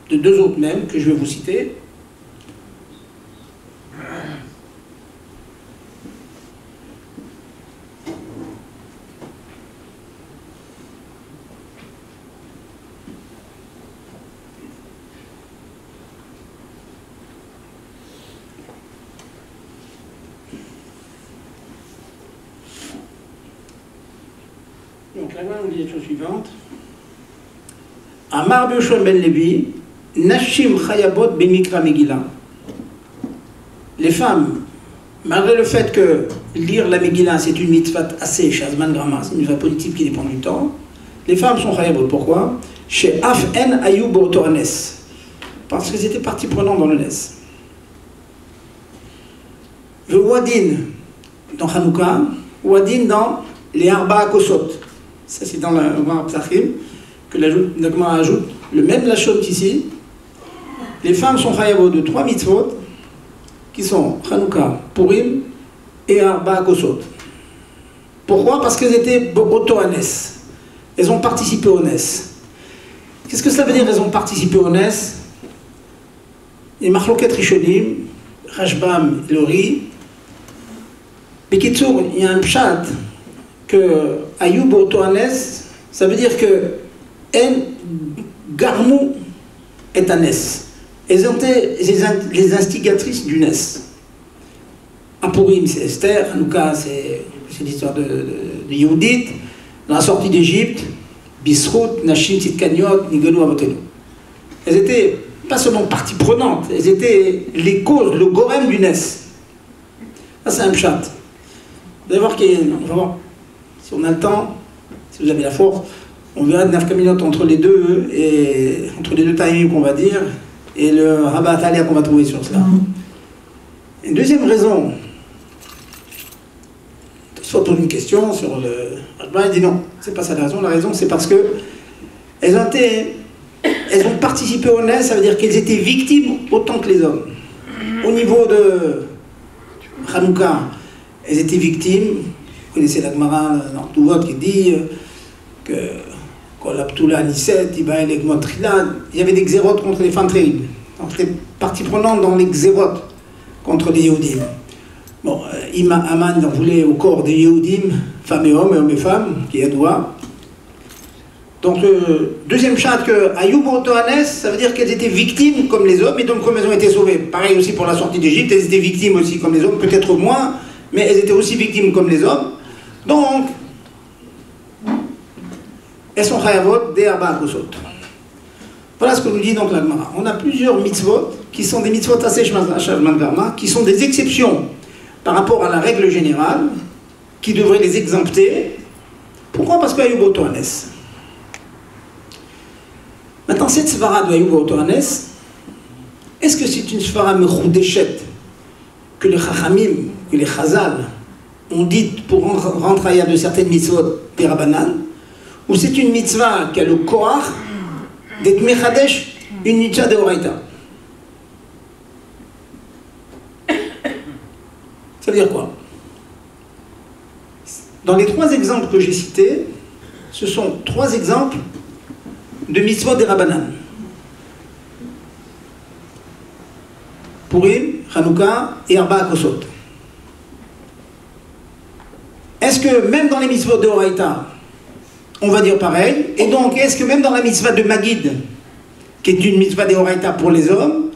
de 2 autres même, que je vais vous citer. Donc là, on dit la chose suivante. Amar B'Yoshua ben Levi, Nashim Chayabot B'Mikra Megillah. Les femmes, malgré le fait que lire la Megillah c'est une mitzvah assez, Shazman Grama, c'est une mitzvah positive qui dépend du temps, les femmes sont Chayabot. Pourquoi? Chez Af En Ayou B'Otor Nes. Parce qu'elles étaient partie prenante dans le Nes. Le Wadin dans Hanouka, Wadin dans les Arba Kosot. ça c'est dans la Gemara Psachim, que la Gemara ajoute le même lachon qu'ici. Les femmes sont chayavot de 3 mitzvot, qui sont Hanouka, Purim et Arba Kosot. Pourquoi? Parce qu'elles étaient auto-anes. Elles ont participé au Nes. Qu'est-ce que ça veut dire, elles ont participé au Nes? Les Machloket Rishonim, Rashbam, Lori. Bekitsour, il y a un pshat que Ayoub auto-anes, ça veut dire que En Garmou est un Nes. Elles ont été les instigatrices du Nes. Purim, c'est Esther. Hanouka, c'est l'histoire de Yehudit. Dans la sortie d'Égypte, Bisrout, Nashim, Tzidkaniot, Nigelu, Avotenu. Elles étaient pas seulement partie prenante, elles étaient les causes, le gorem du Nes. Ça, c'est un pshat. Vous allez voir on va voir, si on a le temps, si vous avez la force, on verra de nafkaminot entre les deux timings qu'on va dire, et le rabat atalia qu'on va trouver sur cela. Une deuxième raison, soit pour une question sur le... Il dit non, c'est pas ça la raison. La raison, c'est parce que elles ont participé au NES, ça veut dire qu'elles étaient victimes autant que les hommes. Au niveau de Hanouka, elles étaient victimes. Vous connaissez la Gemara dans tout votre qui dit que il y avait des xérotes contre les femmes terribles. Donc, c'était partie prenante dans les xérotes contre les Yehudim. Bon, Aman en voulait au corps des Yehudim, femmes et hommes et femmes, qui est doigt. Donc, deuxième chat que Ayoub Otohanes, ça veut dire qu'elles étaient victimes comme les hommes, et donc comme elles ont été sauvées. Pareil aussi pour la sortie d'Égypte, elles étaient victimes aussi comme les hommes, peut-être moins, mais elles étaient aussi victimes comme les hommes. Donc, elles sont chayavot des Arba Kosot. Voilà ce que nous dit donc la Gemara. On a plusieurs mitzvot qui sont des mitzvot assez shman garma, qui sont des exceptions par rapport à la règle générale, qui devrait les exempter. Pourquoi? Parce que Ayoub Otohanes. Maintenant, cette svara de Ayoub Otohanes, est-ce que c'est une svara mechoudéchet que les chachamim, que les chazal ont dit pour rendre à de certaines mitzvot perabanan, ou c'est une mitzvah qui a le koach d'être mechadesh une mitzvah de oraita? Ça veut dire quoi? Dans les 3 exemples que j'ai cités, ce sont 3 exemples de mitzvot des Rabbanan. Purim, Hanouka et Arba Kosot. Est-ce que même dans les mitzvot de Horaïta, on va dire pareil? Et donc, est-ce que même dans la mitzvah de Magid, qui est une mitzvah de Horaïta pour les hommes,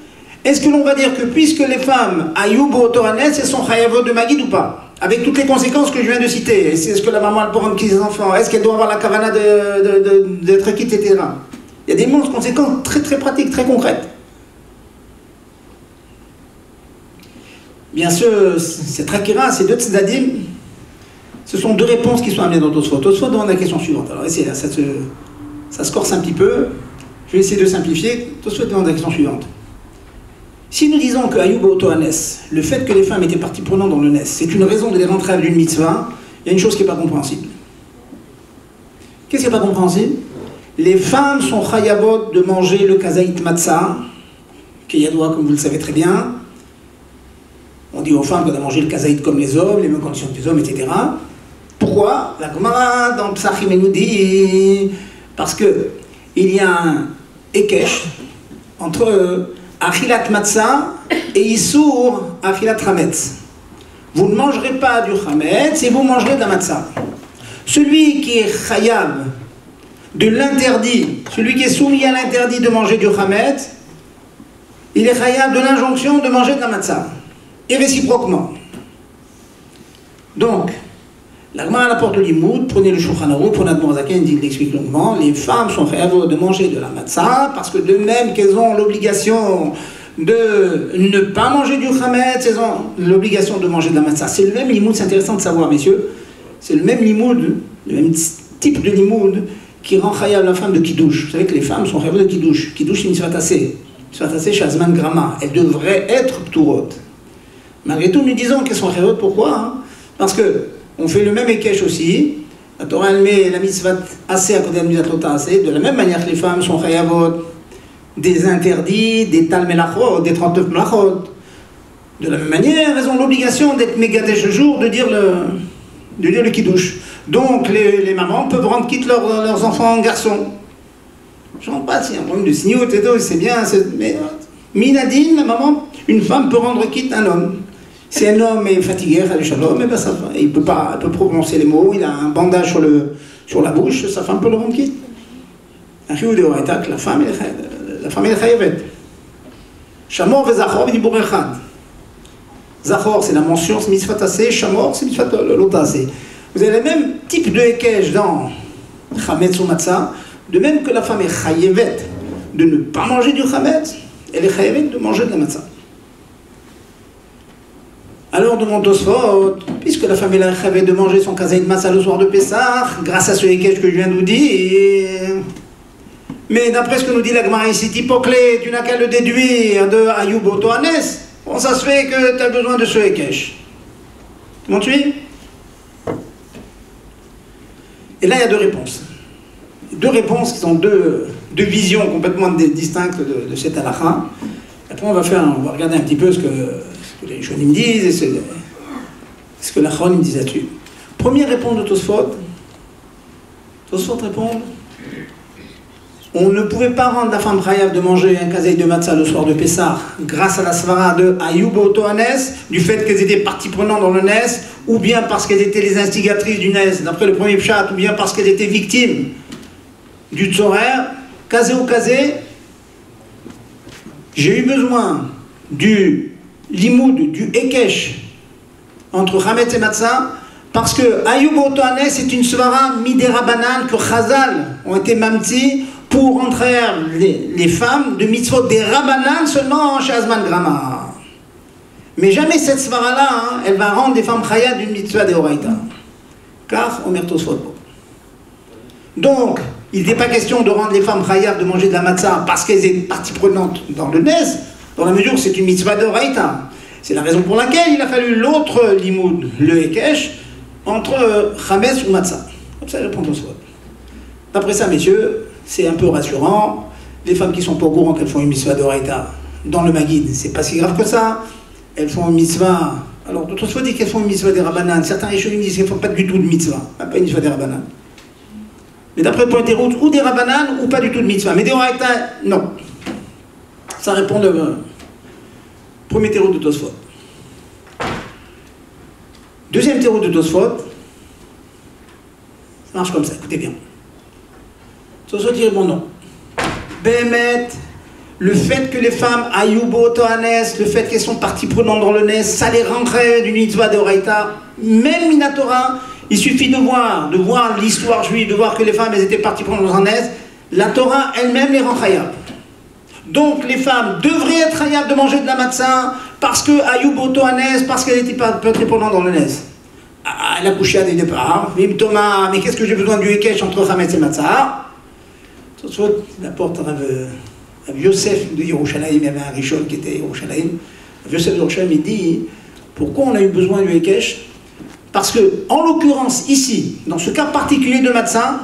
est-ce que l'on va dire que puisque les femmes, Ayoub ou Otohanes, elles sont chayavot de Magid ou pas? Avec toutes les conséquences que je viens de citer. Est-ce que la maman elle peut rendre qui ses enfants? Est-ce qu'elle doit avoir la kavana d'être quitte, etc. Il y a des conséquences très très pratiques, très concrètes. Bien sûr, cette rakira, ces 2 tzedadim, ce sont 2 réponses qui sont amenées dans Tosfot. Tosfot demande la question suivante. Alors essayez, là, ça se corse un petit peu. Je vais essayer de simplifier. Tosfot demande la question suivante. Si nous disons que Ayoub Otohanes, le fait que les femmes étaient partie prenante dans le Nes, c'est une raison de les rentrer à d'une mitzvah, il y a une chose qui n'est pas compréhensible. Qu'est-ce qui n'est pas compréhensible? Les femmes sont chayabot de manger le kazaït matzah, qui est yadoua, comme vous le savez très bien. On dit aux femmes qu'on a mangé le kazaït comme les hommes, les mêmes conditions que les hommes, etc. Pourquoi? La Gemara dans Psachim nous dit parce que il y a un ékesh entre Achilat Matzah et Issour Achilat Chametz. Vous ne mangerez pas du Chametz et vous mangerez de la Matzah. Celui qui est chayab de l'interdit, celui qui est soumis à l'interdit de manger du Chametz, il est chayab de l'injonction de manger de la Matzah. Et réciproquement. Donc, la Gemara apporte le limoud, prenez le Shulchan Aruch, prenez Admor Zaken, il l'explique longuement, les femmes sont chayavot de manger de la matzah, parce que de même qu'elles ont l'obligation de ne pas manger du chametz, elles ont l'obligation de manger de la matzah. C'est le même limoud, c'est intéressant de savoir, messieurs, c'est le même limoud, le même type de limoud qui rend chayav la femme de Kiddush. Vous savez que les femmes sont chayavot de Kiddush. Kiddush, c'est une mitzvah tassée. Mitzvah tassée, shazman grama. Elles devraient être pturot. Malgré tout, nous disons qu'elles sont chayavot, pourquoi? Parce que on fait le même ékesh aussi, La Torah, elle met la mitzvah assez à côté de la mitzvah assez, de la même manière que les femmes sont chayavot des interdits, des tal melachot, des 39 melachot. De la même manière, elles ont l'obligation d'être mégadèches le jour, de dire le kiddush. Donc les mamans peuvent rendre quitte leurs enfants garçons. Je ne sais pas s'il y a un problème de signaux, c'est bien, mais minadine, la maman, une femme peut rendre quitte un homme. Si un homme est fatigué, il peut prononcer les mots, il a un bandage sur la bouche, sa femme peut le rendre quitte. La femme est chayavet. Shamor vezachor v'dibur echad. Zachor, c'est la mention, c'est mitzvah tassé, Shamor, c'est mitzvah lotassé. Vous avez le même type de hekesh dans Chametz ou Matzah, de même que la femme est chayavet de ne pas manger du Chametz, elle est chayavet de manger de la Matzah. Alors demande Tosfot, puisque la femme est chayavet de manger son kazaï de Matzah le soir de Pessah, grâce à ce hekesh que je viens de vous dire, mais d'après ce que nous dit la Gemara ici, Tipokle, tu n'as qu'à le déduire de Ayub Otoanes. Bon, ça se fait que tu as besoin de ce hekesh. Tu m'en suis? Et là, il y a deux réponses. Deux réponses qui sont deux visions complètement distinctes de cette halakha. Après, on va regarder un petit peu ce que les Shonim disent et ce que la Chronim dit là-dessus. Première réponse de Tosfot. Tosfot répond: on ne pouvait pas rendre la femme chayav de manger un kazaï de matzah le soir de Pessah grâce à la svara de Ayub Otoanes, du fait qu'elles étaient partie prenante dans le Nes, ou bien parce qu'elles étaient les instigatrices du Nes, d'après le premier pshat, ou bien parce qu'elles étaient victimes du tzorer. Kazé ou kazé, j'ai eu besoin du limoud, du hekesh entre Chametz et matzah, parce que Ayub Otoanes est une svara midérabanan que Chazal ont été mamti pour entrer les femmes de mitzvot des Rabbanan seulement chez Azman Grama. Mais jamais cette svara-là, elle va rendre des femmes chayat d'une mitzvah des Horaïta. Car, Omer Tosfot. Donc, il n'était pas question de rendre les femmes chayat de manger de la matzah parce qu'elles étaient partie prenante dans le Nes, dans la mesure où c'est une mitzvah de Horaïta. C'est la raison pour laquelle il a fallu l'autre limoud, le hekesh, entre Chametz ou matzah. Comme ça, il répond Tosfot. D'après ça, messieurs, c'est un peu rassurant. Les femmes qui sont pas au courant qu'elles font une mitzvah de Horaïta dans le Maguid, c'est pas si grave que ça. Elles font une mitzvah. Alors, d'autres fois disent qu'elles font une mitzvah des Rabbanan. Certains Rishonim disent qu'elles ne font pas du tout de mitzvah. Pas une mitzvah des Rabbanan. Mais d'après le point de route, ou des Rabbanan, ou pas du tout de mitzvah. Mais des Horaïta, non. Ça répond le premier terreau de Tosfot. Deuxième terreau de Tosfot, ça marche comme ça, écoutez bien. Tosfot dit bon non. Bémet, le fait que les femmes Ayubo Toanes, le fait qu'elles sont parties prenantes dans le Nes, ça les rendrait d'une mitzvah de Horaïta, même Minatora. Il suffit de voir l'histoire juive, de voir que les femmes elles étaient parties prenantes dans un Nes, la Torah elle-même les rend chayav. Donc les femmes devraient être chayav de manger de la matzah parce que Ayubo Toanes, parce qu'elles n'étaient pas très prenantes dans le Nes. Elle a couché à des départs. Thomas, mais qu'est-ce que j'ai besoin du hekesh entre Chametz et matzah? La porte à Yosef de Yerushalayim, il y avait un Rishon qui était Yerushalayim. Yosef de Yerushalayim, il dit pourquoi on a eu besoin du hekesh? Parce que, en l'occurrence, ici, dans ce cas particulier de matzah,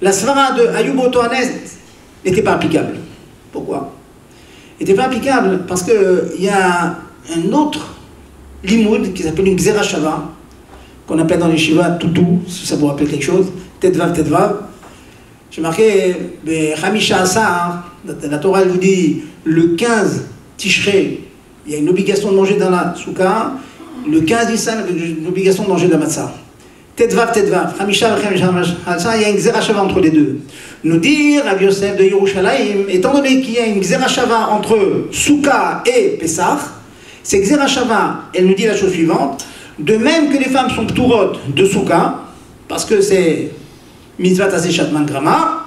la svara de Ayub Otoanes n'était pas applicable. Pourquoi? N'était pas applicable parce qu'il y a un autre limoud qui s'appelle une Gzera Shava, qu'on appelle dans les Shiva Toutou, si ça vous rappelle quelque chose, Tetvav, Tetvav. J'ai marqué, Hamisha Asar, la Torah elle vous dit, le 15 Tishrei, il y a une obligation de manger dans la Souka, le 15 Nissan, une obligation de manger de la Matzah. Tetvav, Tetvav, Hamisha Asar, il y a une Gzera Shava entre les deux. Nous dire, Rabbi Yosef de Yerushalayim, étant donné qu'il y a une Gzera Shava entre Souka et Pessah, cette Gzera Shava, elle nous dit la chose suivante, de même que les femmes sont pturot de Souka, parce que c'est mitzvah tasé shatman grama.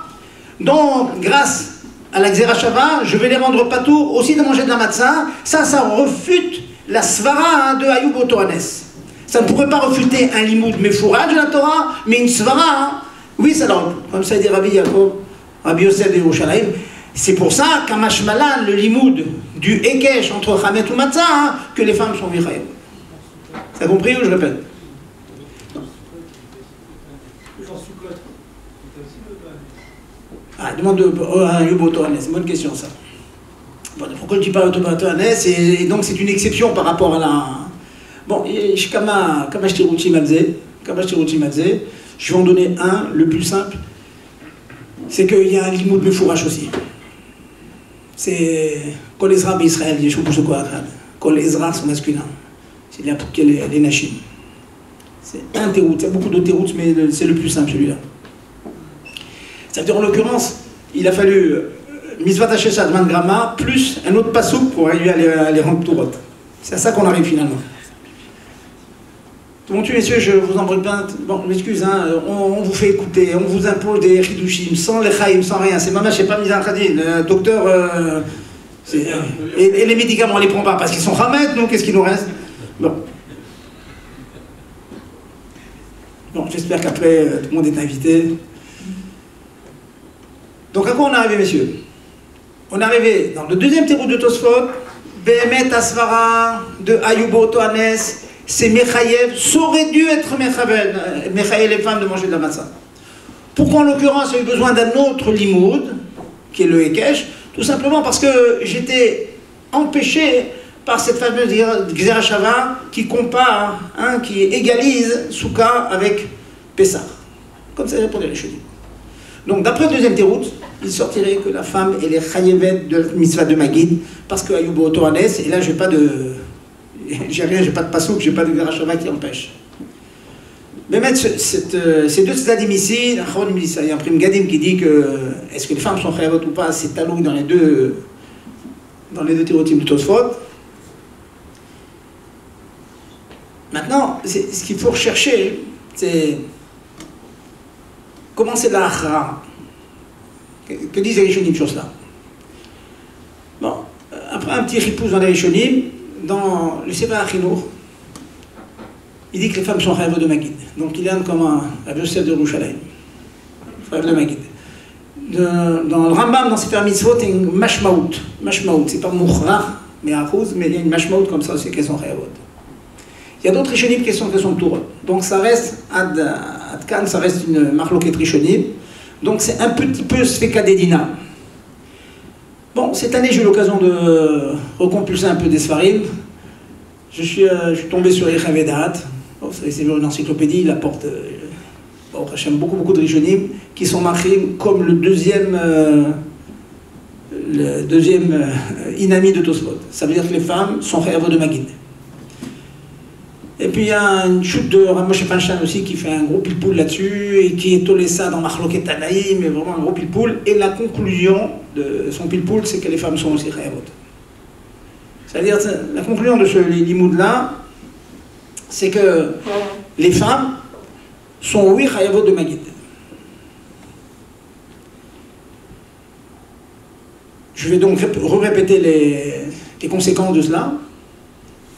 Donc, grâce à la Gzera Shava, je vais les rendre patour aussi de manger de la matzah. Ça refute la svara de Ayub Otoanes. Ça ne pourrait pas refuter un limoud mefouraj de la Torah, mais une svara, oui, ça leur, comme ça dit Rabbi Yaakov, Rabbi Yosef de Yerushalayim. C'est pour ça qu'à Mashmalan, le limoud du hekesh entre Chametz ou matzah, que les femmes sont vichayim. Ça a compris ou je répète? Ah, demande à Yuboto Hanes, c'est une bonne question ça. Bon, pourquoi je dis pas Yuboto Hanes, et donc c'est une exception par rapport à la... Bon, Kama Shtiruchi Madze, je vais en donner un, le plus simple, c'est qu'il y a un limoud mefourash aussi. C'est Kol Ezra B'Israël, Kol Ezra sont masculins. C'est bien pour les Nashim. C'est un terout, il y a beaucoup d'autres terouts, mais c'est le plus simple celui-là. C'est-à-dire, en l'occurrence, il a fallu Mitzvat Hasheshat Man Grama plus un autre pasouk pour arriver à les rendre Tourot. C'est à ça qu'on arrive finalement. Bon, messieurs, je vous en prie pas. Bon, m'excuse, hein, on vous fait écouter, on vous impose des chidushim, sans les chaïm, sans rien. C'est maman, je sais pas mis en khadin. Le docteur. Et les médicaments, on les prend pas parce qu'ils sont ramettes, donc qu'est-ce qu'il nous reste? Bon. Bon, j'espère qu'après, tout le monde est invité. Donc, à quoi on est arrivé, messieurs? On est arrivé dans le deuxième terreau de Tosfot, Behemet Asvara de Ayubo Tohanes. C'est Mechayev, ça aurait dû être Mechayev les femmes de manger de la matzah. Pourquoi en l'occurrence il y a eu besoin d'un autre limoud, qui est le Hekesh? Tout simplement parce que j'étais empêché par cette fameuse Gzerashava qui compare, hein, qui égalise Souka avec Pessah. Comme ça répondait les Chodim. Donc d'après le deuxième Terout, il sortirait que la femme elle est Chayevet de Mitzvah de Magid, parce que Ayubo Tohanes, et là j'ai pas de... J'ai rien, j'ai pas de pasouk, j'ai pas de Gzerashava qui empêche. Mais mettre ces deux tzadim ici, il y a un prime Gadim qui dit que est-ce que les femmes sont chayavot ou pas, c'est talou dans les deux thérotypes de Tosfot. Maintenant, ce qu'il faut rechercher, c'est comment c'est la achra. Que disent les Rishonim sur cela? Bon, après un petit ripouze dans les Rishonim, dans le Sefer HaChinuch, il dit que les femmes sont chayavot de Magid. Donc il est comme un Yosef de Yerushalayim. Chayavot de Magid. Dans le Rambam, dans Sefer Mitzvot, il y a une mashmaout. Mashmaout, c'est pas mouchrach, mais achouz, mais il y a une mashmaout comme ça, c'est qu'elles sont chayavot. Il y a d'autres rishonim qui sont tourot. Donc ça reste, ad kan, ça reste une marloquette rishonim. Donc c'est un petit peu sfeka dedina. Bon, cette année, j'ai eu l'occasion de recompulser un peu des Sfarim. Je suis tombé sur Yechav Vedat. Vous savez, c'est une encyclopédie, il apporte j'aime beaucoup de rishonim qui sont marqués comme le deuxième inami de Tosfot. Ça veut dire que les femmes sont chayavot de Magid. Et puis il y a une chute de Ramoshe Feinstein aussi qui fait un gros pilpoul là-dessus et qui est tolé ça dans Marloquet Tanaïm, mais vraiment un gros pilpoul. Et la conclusion de son pilpoul, c'est que les femmes sont aussi chayavot. C'est-à-dire, la conclusion de ce limoud-là, c'est que les femmes sont oui chayavot de Magid. Je vais donc répéter les conséquences de cela.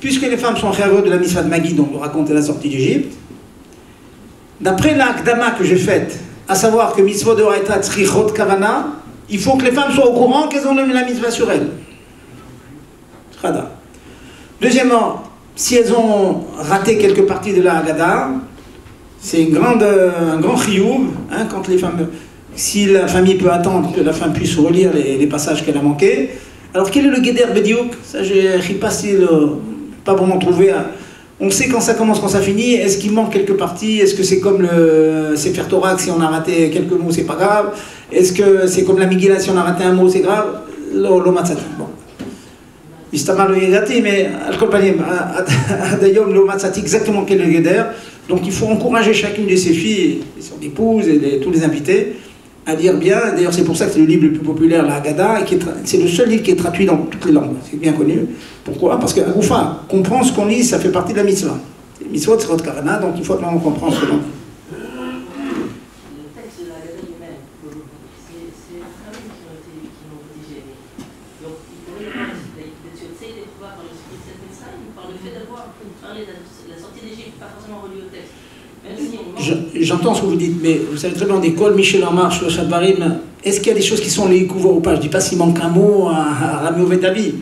Puisque les femmes sont chayavot de la mitzvah de Magid, on nous racontait la sortie d'Égypte, d'après l'akdama que j'ai faite, à savoir que mitzvot de Raïta tzrichot kavana, il faut que les femmes soient au courant qu'elles ont la mitzvah sur elles. Deuxièmement, si elles ont raté quelques parties de la Haggadah, c'est un grand chiyuv, hein, quand les femmes, si la famille peut attendre que la femme puisse relire les passages qu'elle a manqués. Alors quel est le guéder bediouk? Ça, je n'ai pas vraiment trouvé. On sait quand ça commence, quand ça finit. Est-ce qu'il manque quelques parties? Est-ce que c'est comme le Sefer Torah, si on a raté quelques mots, c'est pas grave? Est-ce que c'est comme la Megillah, si on a raté un mot, c'est grave? Lo matzati. Bon. Mais d'ailleurs, le matzati exactement quel est le guéder. Donc il faut encourager chacune de ses filles, son épouse et tous les invités à lire bien. D'ailleurs, c'est pour ça que c'est le livre le plus populaire, la Haggadah, et c'est le seul livre qui est traduit dans toutes les langues. C'est bien connu. Pourquoi? Parce que Agoufa comprend ce qu'on lit, ça fait partie de la mitzvah. Les mitzvot, c'est votre kavana, donc il faut que l'on comprenne ce que l'on dit. J'entends ce que vous dites, mais vous savez très bien, on dit Kol Michel en marche, le Shabbarim. Est-ce qu'il y a des choses qui sont les couverts ou pas? Je ne dis pas s'il manque un mot à Rami Ovedavi,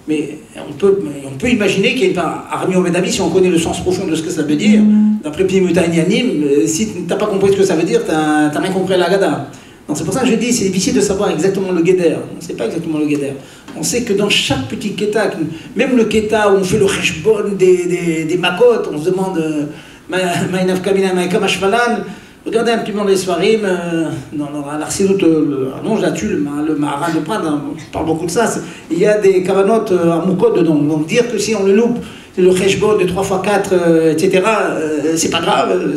mais on peut imaginer qu'il y a à Rami Ovedavi, si on connaît le sens profond de ce que ça veut dire, d'après Pimutaïnianim, si tu n'as pas compris ce que ça veut dire, tu n'as rien compris à la Haggadah. Donc c'est pour ça que je dis, c'est difficile de savoir exactement le guéder. On ne sait pas exactement le guéder. On sait que dans chaque petit keta, même le keta où on fait le cheshbon des makot, on se demande Ma'inav Kamina Ma'ikam Ashvalan. Regardez un petit peu dans les Sfarim, dans l'Arsidout, allonge là-dessus, le Maharal de Prade, on parle beaucoup de ça. Il y a des kavanot à Moukot dedans. Donc dire que si on le loupe, le cheshbon de 3x4, etc., c'est pas grave.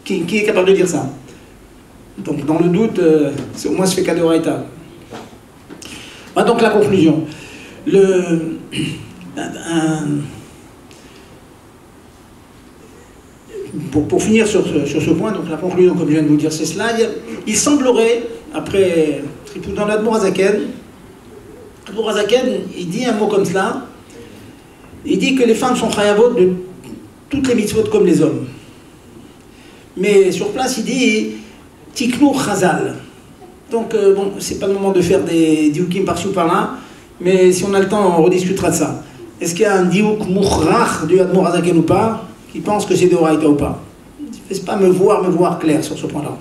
Qui est capable de dire ça? Donc dans le doute, au moins se fait cadeau Raïta. Voilà donc la conclusion. Pour finir sur ce point, donc la conclusion, comme je viens de vous dire, c'est cela. Il semblerait, après dans l'Admour Azaken, il dit un mot comme cela. Il dit que les femmes sont chayavot de toutes les mitzvot comme les hommes. Mais sur place, il dit Tiknou Chazal. Donc, bon, c'est pas le moment de faire des dioukim par-ci ou par-là, mais si on a le temps, on rediscutera de ça. Est-ce qu'il y a un diouk moukhrach du Admour Azaken ou pas, qui pense que c'est de Oraïta ou pas? Ne faites pas me voir clair sur ce point-là.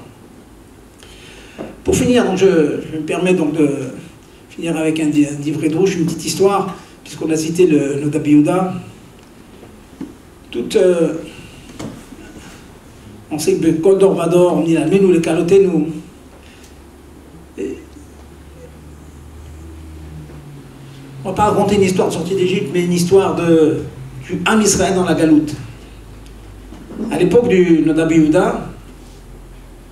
Pour finir, donc, je me permets donc de finir avec un divrei drouche, une petite histoire, puisqu'on a cité le Rabbi Yehuda. On sait que Kol Dor Vador, on dit la Menou le Kalotenu. On ne va pas raconter une histoire de sortie d'Égypte, mais une histoire du Ham Israël dans la Galoute. À l'époque du Rabbi Yehuda,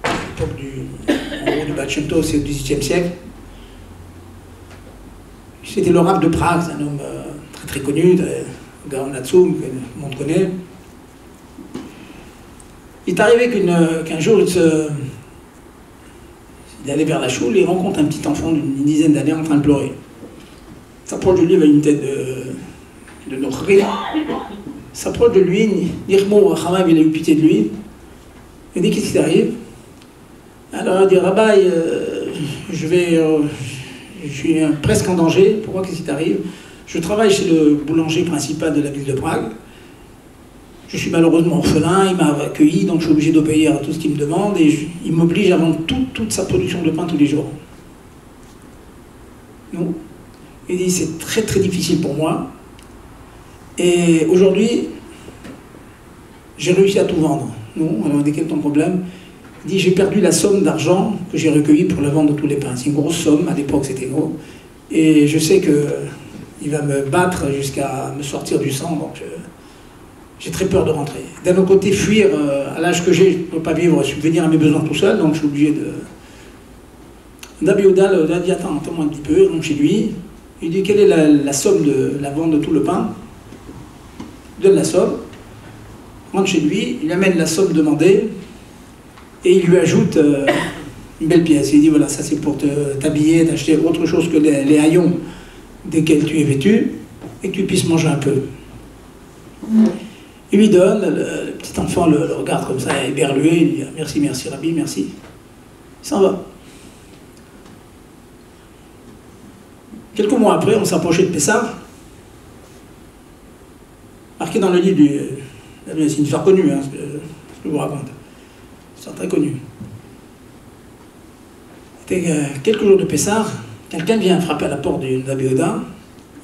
à l'époque du Baal Shem Tov, c'est au XVIIIe siècle, c'était le Rav de Prague, c'est un homme très très connu, Gaon Natsum, que le monde connaît. Il est arrivé qu'un jour, il allait vers la choule et il rencontre un petit enfant d'une dizaine d'années en train de pleurer. Il s'approche de lui avec une tête de nochri. Il s'approche de lui, Nirmo Rachamam, il a eu pitié de lui. Il dit: qu'est-ce qui t'arrive? Alors il dit: Rabbi, je suis presque en danger. Pourquoi? Qu'est-ce qui t'arrive? Je travaille chez le boulanger principal de la ville de Prague. Je suis malheureusement orphelin, il m'a accueilli, donc je suis obligé d'obéir à tout ce qu'il me demande et il m'oblige à vendre toute sa production de pain tous les jours. Non. Il dit: c'est très très difficile pour moi. Et aujourd'hui, j'ai réussi à tout vendre. Non, alors quel est ton problème? Il dit: j'ai perdu la somme d'argent que j'ai recueillie pour la vente de tous les pains. C'est une grosse somme, à l'époque c'était gros. Et je sais qu'il va me battre jusqu'à me sortir du sang, donc j'ai très peur de rentrer. D'un autre côté, fuir à l'âge que j'ai, je ne peux pas vivre, subvenir à mes besoins tout seul, donc je suis obligé de... Rabbi Yehuda a dit: attends-moi un petit peu, il rentre chez lui. Il dit: quelle est la somme de la vente de tout le pain? Il donne la somme, il rentre chez lui, il amène la somme demandée et il lui ajoute une belle pièce. Il dit: voilà, ça c'est pour t'habiller, t'acheter autre chose que les haillons desquels tu es vêtu et que tu puisses manger un peu. Il lui donne, le petit enfant le regarde comme ça, éberlué, il dit: merci, merci Rabbi, merci. Il s'en va. Quelques mois après, on s'approchait de Pessah, marqué dans le livre c'est une histoire connue, ce que je vous raconte. Une histoire très connue. C'était quelques jours de Pessah, quelqu'un vient frapper à la porte du Rabbi Yehuda,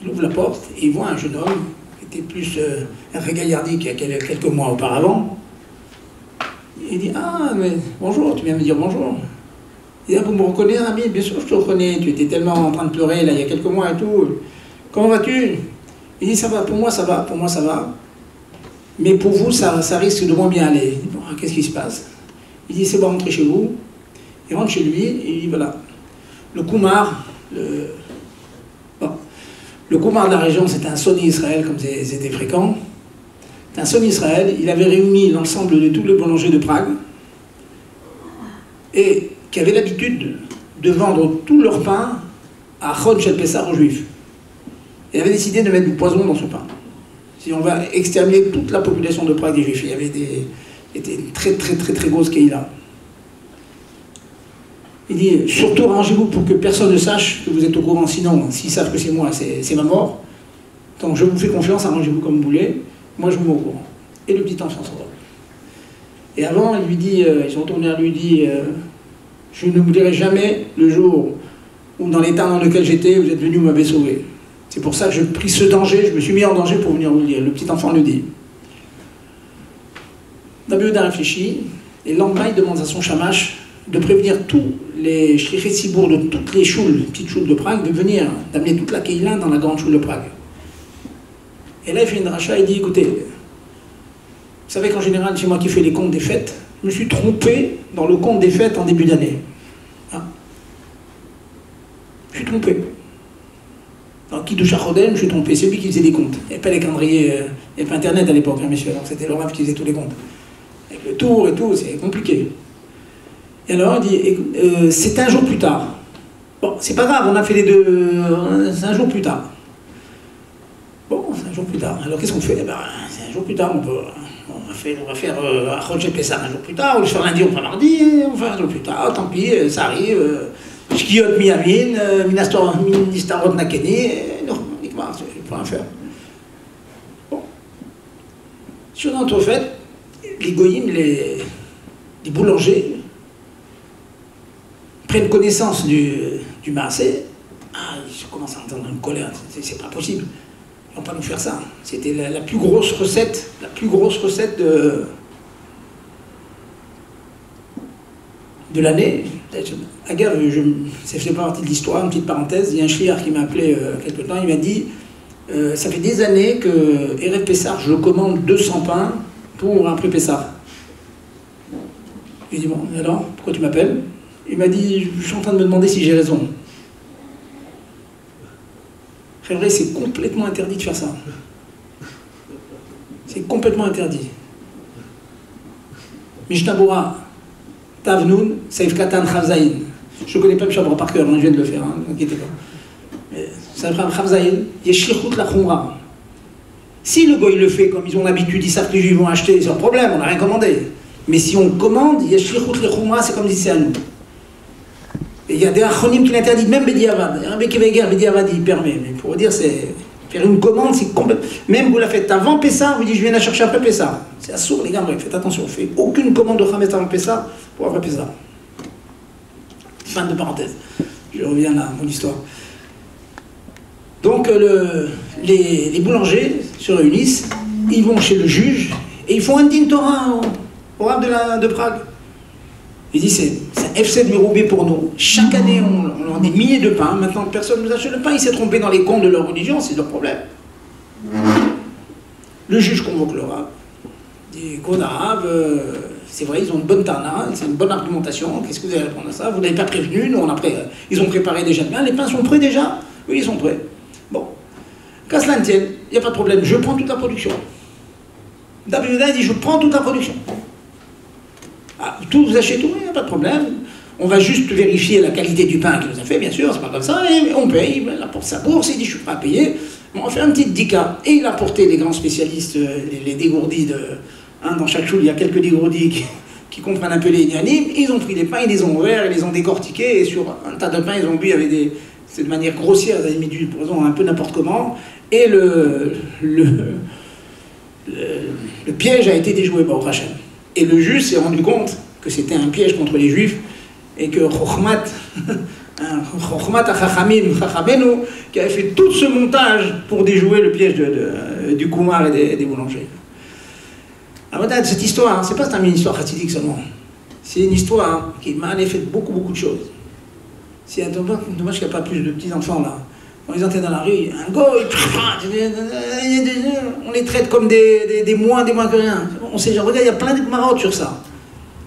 il ouvre la porte et il voit un jeune homme qui était plus un régaillardi qu'il y a quelques mois auparavant. Il dit: ah, mais bonjour, tu viens me dire bonjour. Il dit: ah, vous me reconnaissez, Rabbi? Bien sûr, je te reconnais, tu étais tellement en train de pleurer là il y a quelques mois et tout. Comment vas-tu? Il dit: ça va, pour moi ça va, pour moi ça va. Mais pour vous, ça risque de moins bien aller. Il dit: bon, qu'est-ce qui se passe? Il dit: c'est bon, rentrez chez vous. Il rentre chez lui et il dit: voilà, le Koumar, le Koumar de la région, c'était un Soni Israël, comme c'était fréquent. C'était un Soni Israël, il avait réuni l'ensemble de tous les boulangers de Prague et qui avaient l'habitude de vendre tout leur pain à Chon Shel Pessah aux Juifs. Il avait décidé de mettre du poison dans ce pain. Si on va exterminer toute la population de Prague des Juifs, il y avait une très très très très grosse Keïla. Il dit: surtout arrangez-vous pour que personne ne sache que vous êtes au courant, sinon, s'ils savent que c'est moi, c'est ma mort. Donc je vous fais confiance, arrangez-vous comme vous voulez, moi je vous mets au courant. Et le petit enfant s'en va. Et avant, il lui dit, ils sont retournés à lui, il dit: Je ne vous dirai jamais le jour où, dans l'état dans lequel j'étais, vous êtes venu m'avoir sauvé. C'est pour ça que j'ai pris ce danger, je me suis mis en danger pour venir vous le dire. Le petit enfant le dit. Rabbi Yehuda réfléchit, et le lendemain, il demande à son shamash de prévenir tous les shlichei tzibour de toutes les choules, petites choules de Prague, de venir, d'amener toute la Keïla dans la grande choule de Prague. Et là, il fait une dracha, il dit, écoutez, vous savez qu'en général, c'est moi qui fais les comptes des fêtes, je me suis trompé dans le compte des fêtes en début d'année. Hein? Je suis trompé. Dans Kiddush HaChodem, je me suis trompé, c'est lui qui faisait des comptes. Il n'y avait pas les calendriers, il n'y avait pas Internet à l'époque, hein, messieurs, donc c'était le Rav qui faisait tous les comptes. Avec le tour et tout, c'est compliqué. Et alors, il dit, c'est un jour plus tard. Bon, c'est pas grave, on a fait les deux, c'est un jour plus tard. Bon, c'est un jour plus tard. Alors qu'est-ce qu'on fait? Eh ben, c'est un jour plus tard, on va faire Chodje Pessah un jour plus tard, ou le faire lundi, on fera mardi, on va faire un jour plus tard, tant pis, ça arrive. Shkiot Miyamin, Ministarot Nakeni, non, uniquement, je ne peux rien faire. Bon. Sur notre fête, les goyim, les boulangers, prennent connaissance du maasé, ils commencent à entendre une colère, c'est pas possible. Ils vont pas nous faire ça. C'était la plus grosse recette, de l'année. Agave, ça fait pas partie de l'histoire, une petite parenthèse, il y a un shliach qui m'a appelé quelque temps, il m'a dit ça fait des années que Erev Pessah, je commande 200 pains pour un pré-Pessah. Je lui ai dit, bon, alors, pourquoi tu m'appelles? Il m'a dit, je suis en train de me demander si j'ai raison. C'est vrai, c'est complètement interdit de faire ça. C'est complètement interdit. Mishnah Tavnoun, Seif Katan Chavzaïn. Je ne connais pas Mishnah par cœur, je viens de le faire, ne vous inquiétez pas. Seif Katan Chavzaïn, Yeshlichut la Khumra. Si le goy le fait comme ils ont l'habitude, ils savent que les juifs vont acheter, c'est un problème, on n'a rien commandé. Mais si on commande, Yeshlichut la Khumra, c'est comme dit c'est à nous. Et il y a des achronim qui l'interdisent, même Bediavad. Il y a un Bekeveger, Bediavad, il permet. Mais pour dire, c'est faire une commande, c'est complètement. Même vous la faites avant Pessah, vous dites, je viens la chercher après Pessah. C'est assourd, les gars, faites attention, faites aucune commande de Khamet avant Pessah pour après Pessah. Fin de parenthèse. Je reviens là, à mon histoire. Donc, les boulangers se réunissent, ils vont chez le juge, et ils font un din Torah au Rav de Prague. Il dit, c'est un FC de Miroubé pour nous. Chaque année, on a des milliers de pains. Maintenant, personne ne nous achète le pain. Il s'est trompé dans les comptes de leur religion, c'est leur problème. Le juge convoque le Rav. Il dit, écoute, Rav, c'est vrai, ils ont une bonne tana, c'est une bonne argumentation. Qu'est-ce que vous allez répondre à ça? Vous n'avez pas prévenu, nous, ils ont préparé déjà le pain. Les pains sont prêts déjà? Oui, ils sont prêts. Bon. Qu'à cela ne tienne, il n'y a pas de problème. Je prends toute la production. David dit, je prends toute la production. Ah, tout, vous achetez tout, il n'y a pas de problème. On va juste vérifier la qualité du pain qu'il nous a fait, bien sûr, c'est pas comme ça, et on paye, il apporte sa bourse, il dit je suis prêt à payer. Bon, on fait un petit dika. Et il a apporté les grands spécialistes, les dégourdis dans chaque choule, il y a quelques dégourdis qui comprennent un peu les yanim. Ils ont pris les pains, ils les ont ouverts, ils les ont décortiqués, et sur un tas de pains, ils ont bu avec c'est de manière grossière, ils avaient mis du poison un peu n'importe comment, et le piège a été déjoué par Hachem. Et le juge s'est rendu compte que c'était un piège contre les juifs et que Chokhmat Chachamim, Chachamenu, qui avait fait tout ce montage pour déjouer le piège du Koumar et des boulangers. Alors, cette histoire, c'est pas une histoire chassidique seulement. C'est une histoire qui m'a fait beaucoup de choses. C'est dommage qu'il n'y a pas plus de petits-enfants là. Quand ils entraient dans la rue, un goy, on les traite comme des moins que rien. On sait, regarde, il y a plein de marottes sur ça.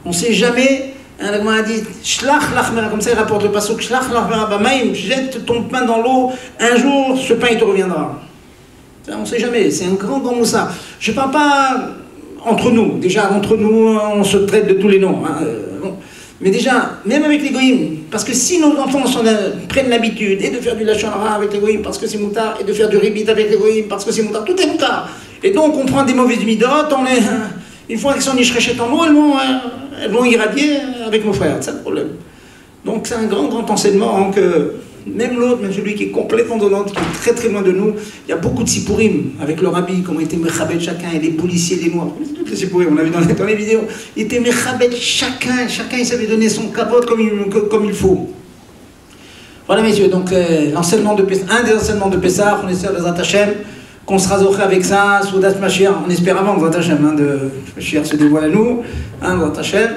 On ne sait jamais, un a dit, shlach lachmera, comme ça il rapporte le passouk, shlach lachmera bamaim, jette ton pain dans l'eau, un jour ce pain il te reviendra. On ne sait jamais, c'est un grand moussa. Je ne parle pas entre nous, déjà entre nous on se traite de tous les noms. Hein. Mais déjà, même avec les goïms, parce que si nos enfants prennent l'habitude et de faire du lachon hara avec les goïms parce que c'est moutard, et de faire du ribit avec les goïms parce que c'est moutard, tout est moutard. Et donc on prend des mauvaises midotes, une fois qu'elles sont nichrechet en eau, elles vont irradier avec nos frères, c'est ça le problème. Donc c'est un grand enseignement que même l'autre, même celui qui est complètement de l'autre, qui est très très loin de nous, il y a beaucoup de sipurim avec le rabbi, comment il était mechabed chacun, et les policiers, les noirs, toutes les sipurim, on a vu dans les vidéos, il était mechabed chacun il savait donner son capote comme il faut. Voilà messieurs, donc l'enseignement de un des enseignements de Pessah, on essaie de Zat Hashem, qu'on sera zoché avec ça, Soudat Mashiach, on espère avant Zat Hashem, de Mashiach se dévoile à nous, Zat Hashem.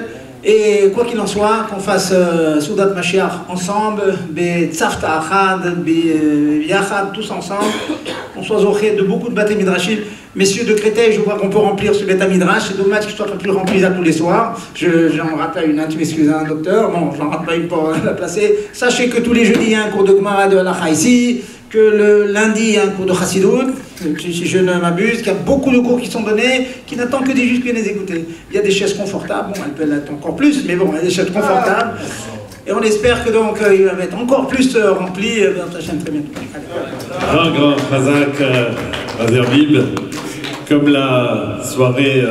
Et quoi qu'il en soit, qu'on fasse Soudat Mashiach ensemble, Tzafta Achad, Yachad, tous ensemble, on soit zoché de beaucoup de Bate Midrashim. Messieurs de Créteil, je vois qu'on peut remplir ce Beta Midrash, c'est dommage qu'il ne soit pas plus rempli là tous les soirs. J'en rate pas une, tu m'excuses, docteur, bon, j'en rate pas une pour la placer. Sachez que tous les jeudis, il y a un cours de Gemara de Halacha ici, que le lundi, il y a un cours de Chassidut, si je ne m'abuse, qu'il y a beaucoup de cours qui sont donnés, qui n'attendent que des justes qui les écouter. Il y a des chaises confortables, bon, elles peuvent l'être encore plus, mais bon, il y a des chaises confortables. Et on espère que donc, il va être encore plus rempli dans ta chaîne très bientôt. Grand Chazak Azerbib, comme la soirée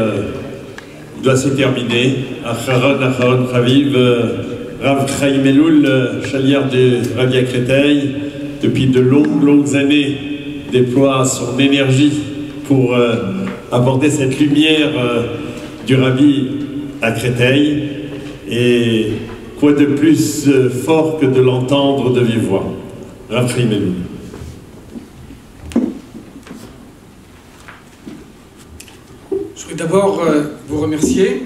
doit se terminer, Acharon Chaviv, Rav Chaim Elul, chaliard de Rabbi Créteil, depuis de longues années, déploie son énergie pour apporter cette lumière du Rabbi à Créteil. Et quoi de plus fort que de l'entendre de vive voix. Rav Chaim Elul. Je voudrais d'abord vous remercier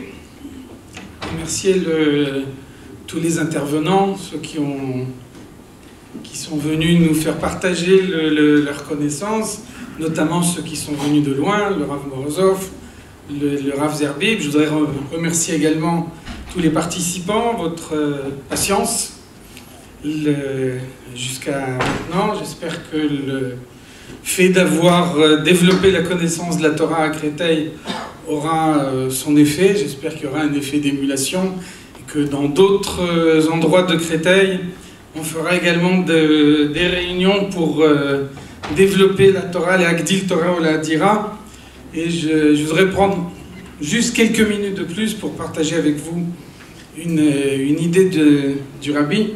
tous les intervenants, ceux qui sont venus nous faire partager leur connaissance, notamment ceux qui sont venus de loin, le Rav Morozov, le Rav Zerbib. Je voudrais remercier également tous les participants, votre patience jusqu'à maintenant. J'espère que le fait d'avoir développé la connaissance de la Torah à Créteil aura son effet. J'espère qu'il y aura un effet d'émulation et que dans d'autres endroits de Créteil, on fera également des réunions pour développer la Torah, la Agdil Torah ou la Hadira. Et je voudrais prendre juste quelques minutes de plus pour partager avec vous une idée du Rabbi.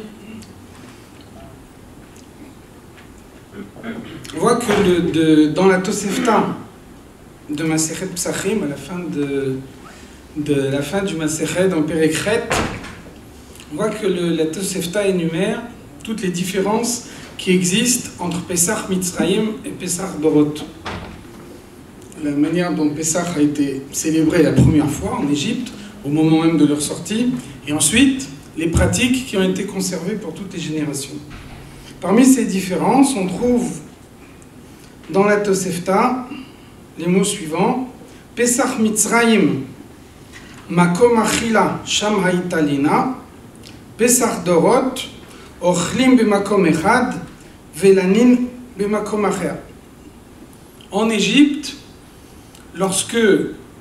On voit que dans la Tosefta de Masechet Psachim, à la fin du Masechet dans Perekhet, on voit que la Tosefta énumère toutes les différences qui existent entre Pesach Mitzrayim et Pesach Dorot. La manière dont Pesach a été célébré la première fois en Égypte, au moment même de leur sortie, et ensuite les pratiques qui ont été conservées pour toutes les générations. Parmi ces différences, on trouve dans la Tosefta les mots suivants: Pesach Mitzrayim, Makom Achila Sham Haitalina, Pesach Dorot, Ochlim B'Makom Echad, Velanin B'Makom Acher. En Égypte, lorsque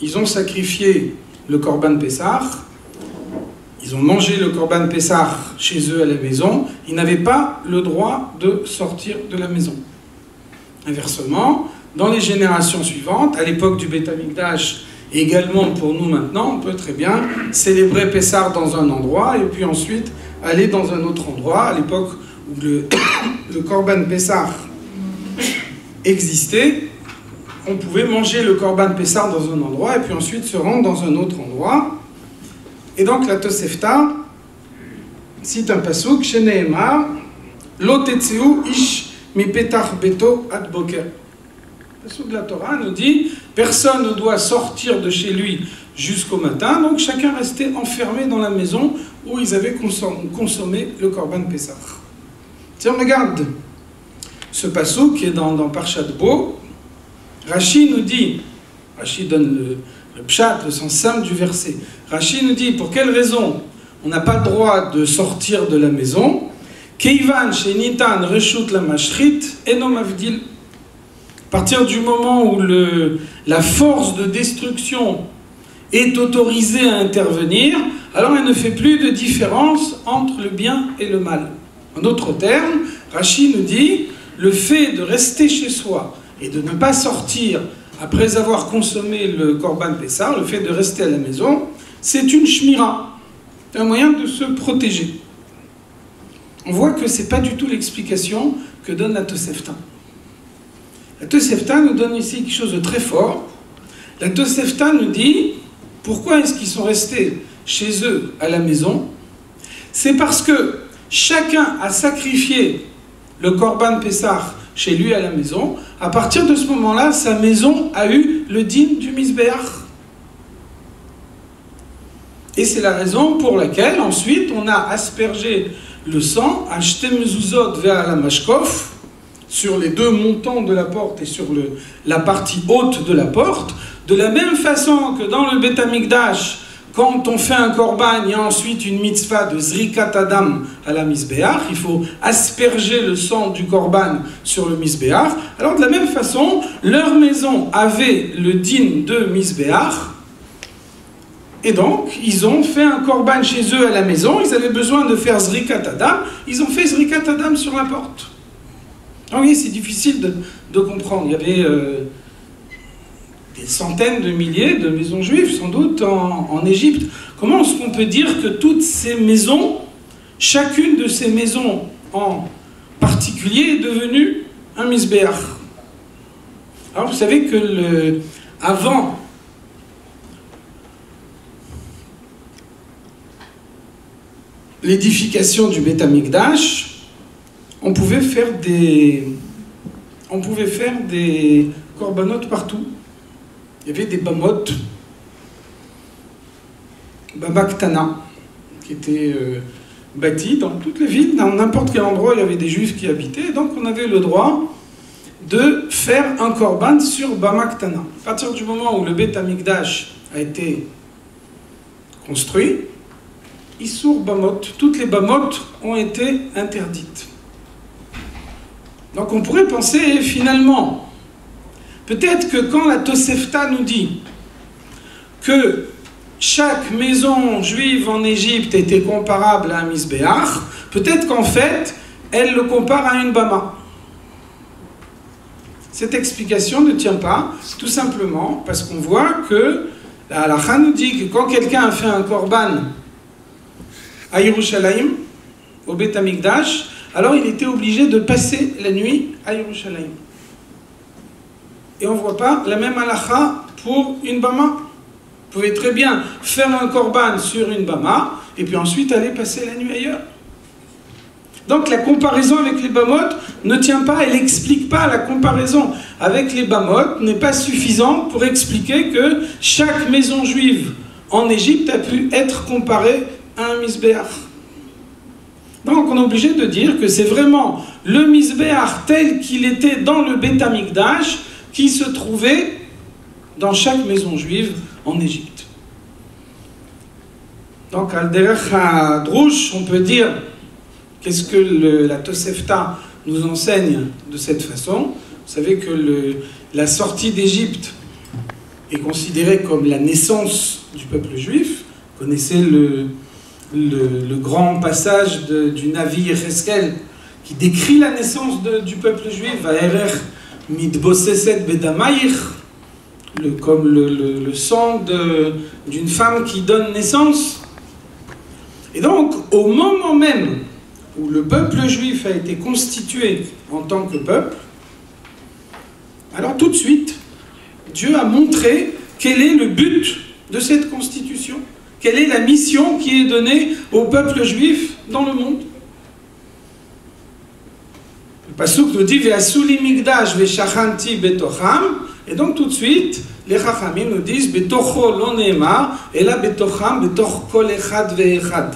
ils ont sacrifié le Korban Pessah, ils ont mangé le Korban Pessah chez eux à la maison, ils n'avaient pas le droit de sortir de la maison. Inversement, dans les générations suivantes, à l'époque du Beth Amikdash, et également pour nous maintenant, on peut très bien célébrer Pessah dans un endroit et puis ensuite aller dans un autre endroit. À l'époque où le Korban Pessah existait, on pouvait manger le Korban Pessah dans un endroit et puis ensuite se rendre dans un autre endroit. Et donc la Tosefta cite un pasuk, Sheneemar, Lo tetzeu ish mi petach beto ad boker. Le pasuk de la Torah nous dit, personne ne doit sortir de chez lui jusqu'au matin, donc chacun restait enfermé dans la maison où ils avaient consommé le Korban Pessah. Si on regarde ce pasuk qui est dans Parshat Bo, Rashi nous dit, Rashi donne le pshat, le sens simple du verset. Rashi nous dit, pour quelle raison on n'a pas le droit de sortir de la maison? Keivan shenitan reshut la mashchit enom avdil. À partir du moment où la force de destruction est autorisée à intervenir, alors elle ne fait plus de différence entre le bien et le mal. En d'autres termes, Rashi nous dit, le fait de rester chez soi et de ne pas sortir après avoir consommé le Korban Pessah, le fait de rester à la maison, c'est une shmira, un moyen de se protéger. on voit que ce n'est pas du tout l'explication que donne la Tosefta. La Tosefta nous donne ici quelque chose de très fort. La Tosefta nous dit, pourquoi est-ce qu'ils sont restés chez eux à la maison? C'est parce que chacun a sacrifié le Korban Pessah chez lui à la maison. À partir de ce moment-là, sa maison a eu le din du Misbéach. Et c'est la raison pour laquelle, ensuite, on a aspergé le sang, acheté mezuzot vers la mashkof, sur les deux montants de la porte et sur la partie haute de la porte, de la même façon que dans le Beth Amikdash, quand on fait un korban, il y a ensuite une mitzvah de zrikat adam à la misbéach, il faut asperger le sang du korban sur le misbéach. Alors de la même façon, leur maison avait le din de misbéach, et donc ils ont fait un korban chez eux à la maison, ils avaient besoin de faire zrikat adam, ils ont fait zrikat adam sur la porte. Donc oui, c'est difficile de comprendre, il y avait des centaines de milliers de maisons juives, sans doute, en Égypte. Comment est-ce qu'on peut dire que toutes ces maisons, chacune de ces maisons en particulier, est devenue un misbéach? Alors, vous savez que avant l'édification du Beth Amikdash, on pouvait faire des korbanot partout. Il y avait des bamot, Bamaktana, qui étaient bâtis dans toutes les villes, dans n'importe quel endroit il y avait des juifs qui habitaient, donc on avait le droit de faire un korban sur Bamaktana. À partir du moment où le Beth Amikdash a été construit, Issour Bamot, toutes les bamot ont été interdites. Donc on pourrait penser finalement, peut-être que quand la Tosefta nous dit que chaque maison juive en Égypte était comparable à un misbéach, peut-être qu'en fait, elle le compare à une bama. Cette explication ne tient pas, tout simplement parce qu'on voit que la halakha nous dit que quand quelqu'un a fait un korban à Yerushalayim, au Beth Amikdash, alors il était obligé de passer la nuit à Yerushalayim. Et on ne voit pas la même halakha pour une bama. Vous pouvez très bien faire un korban sur une bama et puis ensuite aller passer la nuit ailleurs. Donc la comparaison avec les bamot ne tient pas, elle n'explique pas la comparaison avec les bamot, n'est pas suffisante pour expliquer que chaque maison juive en Égypte a pu être comparée à un misbéach. Donc on est obligé de dire que c'est vraiment le misbéach tel qu'il était dans le Beth Amikdash qui se trouvait dans chaque maison juive en Égypte. Donc, al-derech ha-drouch, on peut dire, qu'est-ce que la Tosefta nous enseigne de cette façon? Vous savez que la sortie d'Égypte est considérée comme la naissance du peuple juif. Vous connaissez le grand passage du Navi Yecheskel qui décrit la naissance du peuple juif, Vaerer mitboseset bedamayich, comme le sang d'une femme qui donne naissance. Et donc, au moment même où le peuple juif a été constitué en tant que peuple, alors tout de suite, Dieu a montré quel est le but de cette constitution, quelle est la mission qui est donnée au peuple juif dans le monde. Le pasuk nous dit Ve'asuli migdash ve'shachanti betocham, et donc tout de suite, les Chachamim nous disent Betocho lo ne'emar, et là betocham betoch kol echad ve'echad.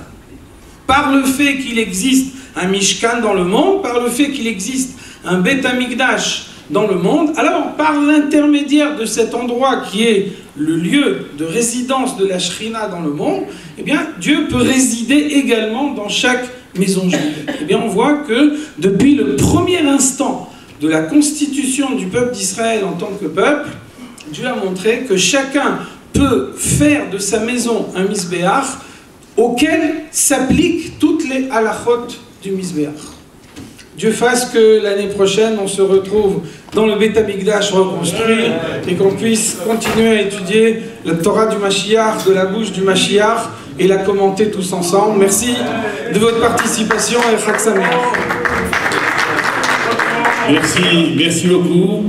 Par le fait qu'il existe un Mishkan dans le monde, par le fait qu'il existe un Beth Amikdash dans le monde, alors par l'intermédiaire de cet endroit qui est le lieu de résidence de la Shrina dans le monde, eh bien Dieu peut résider également dans chaque maison juive. Eh bien on voit que depuis le premier instant de la constitution du peuple d'Israël en tant que peuple, Dieu a montré que chacun peut faire de sa maison un misbéach auquel s'appliquent toutes les halachot du misbéach. Dieu fasse que l'année prochaine, on se retrouve dans le Beth Amikdash reconstruit et qu'on puisse continuer à étudier la Torah du Mashiach, de la bouche du Mashiach, et la commenter tous ensemble. Merci de votre participation et Chag Sameach. Merci beaucoup.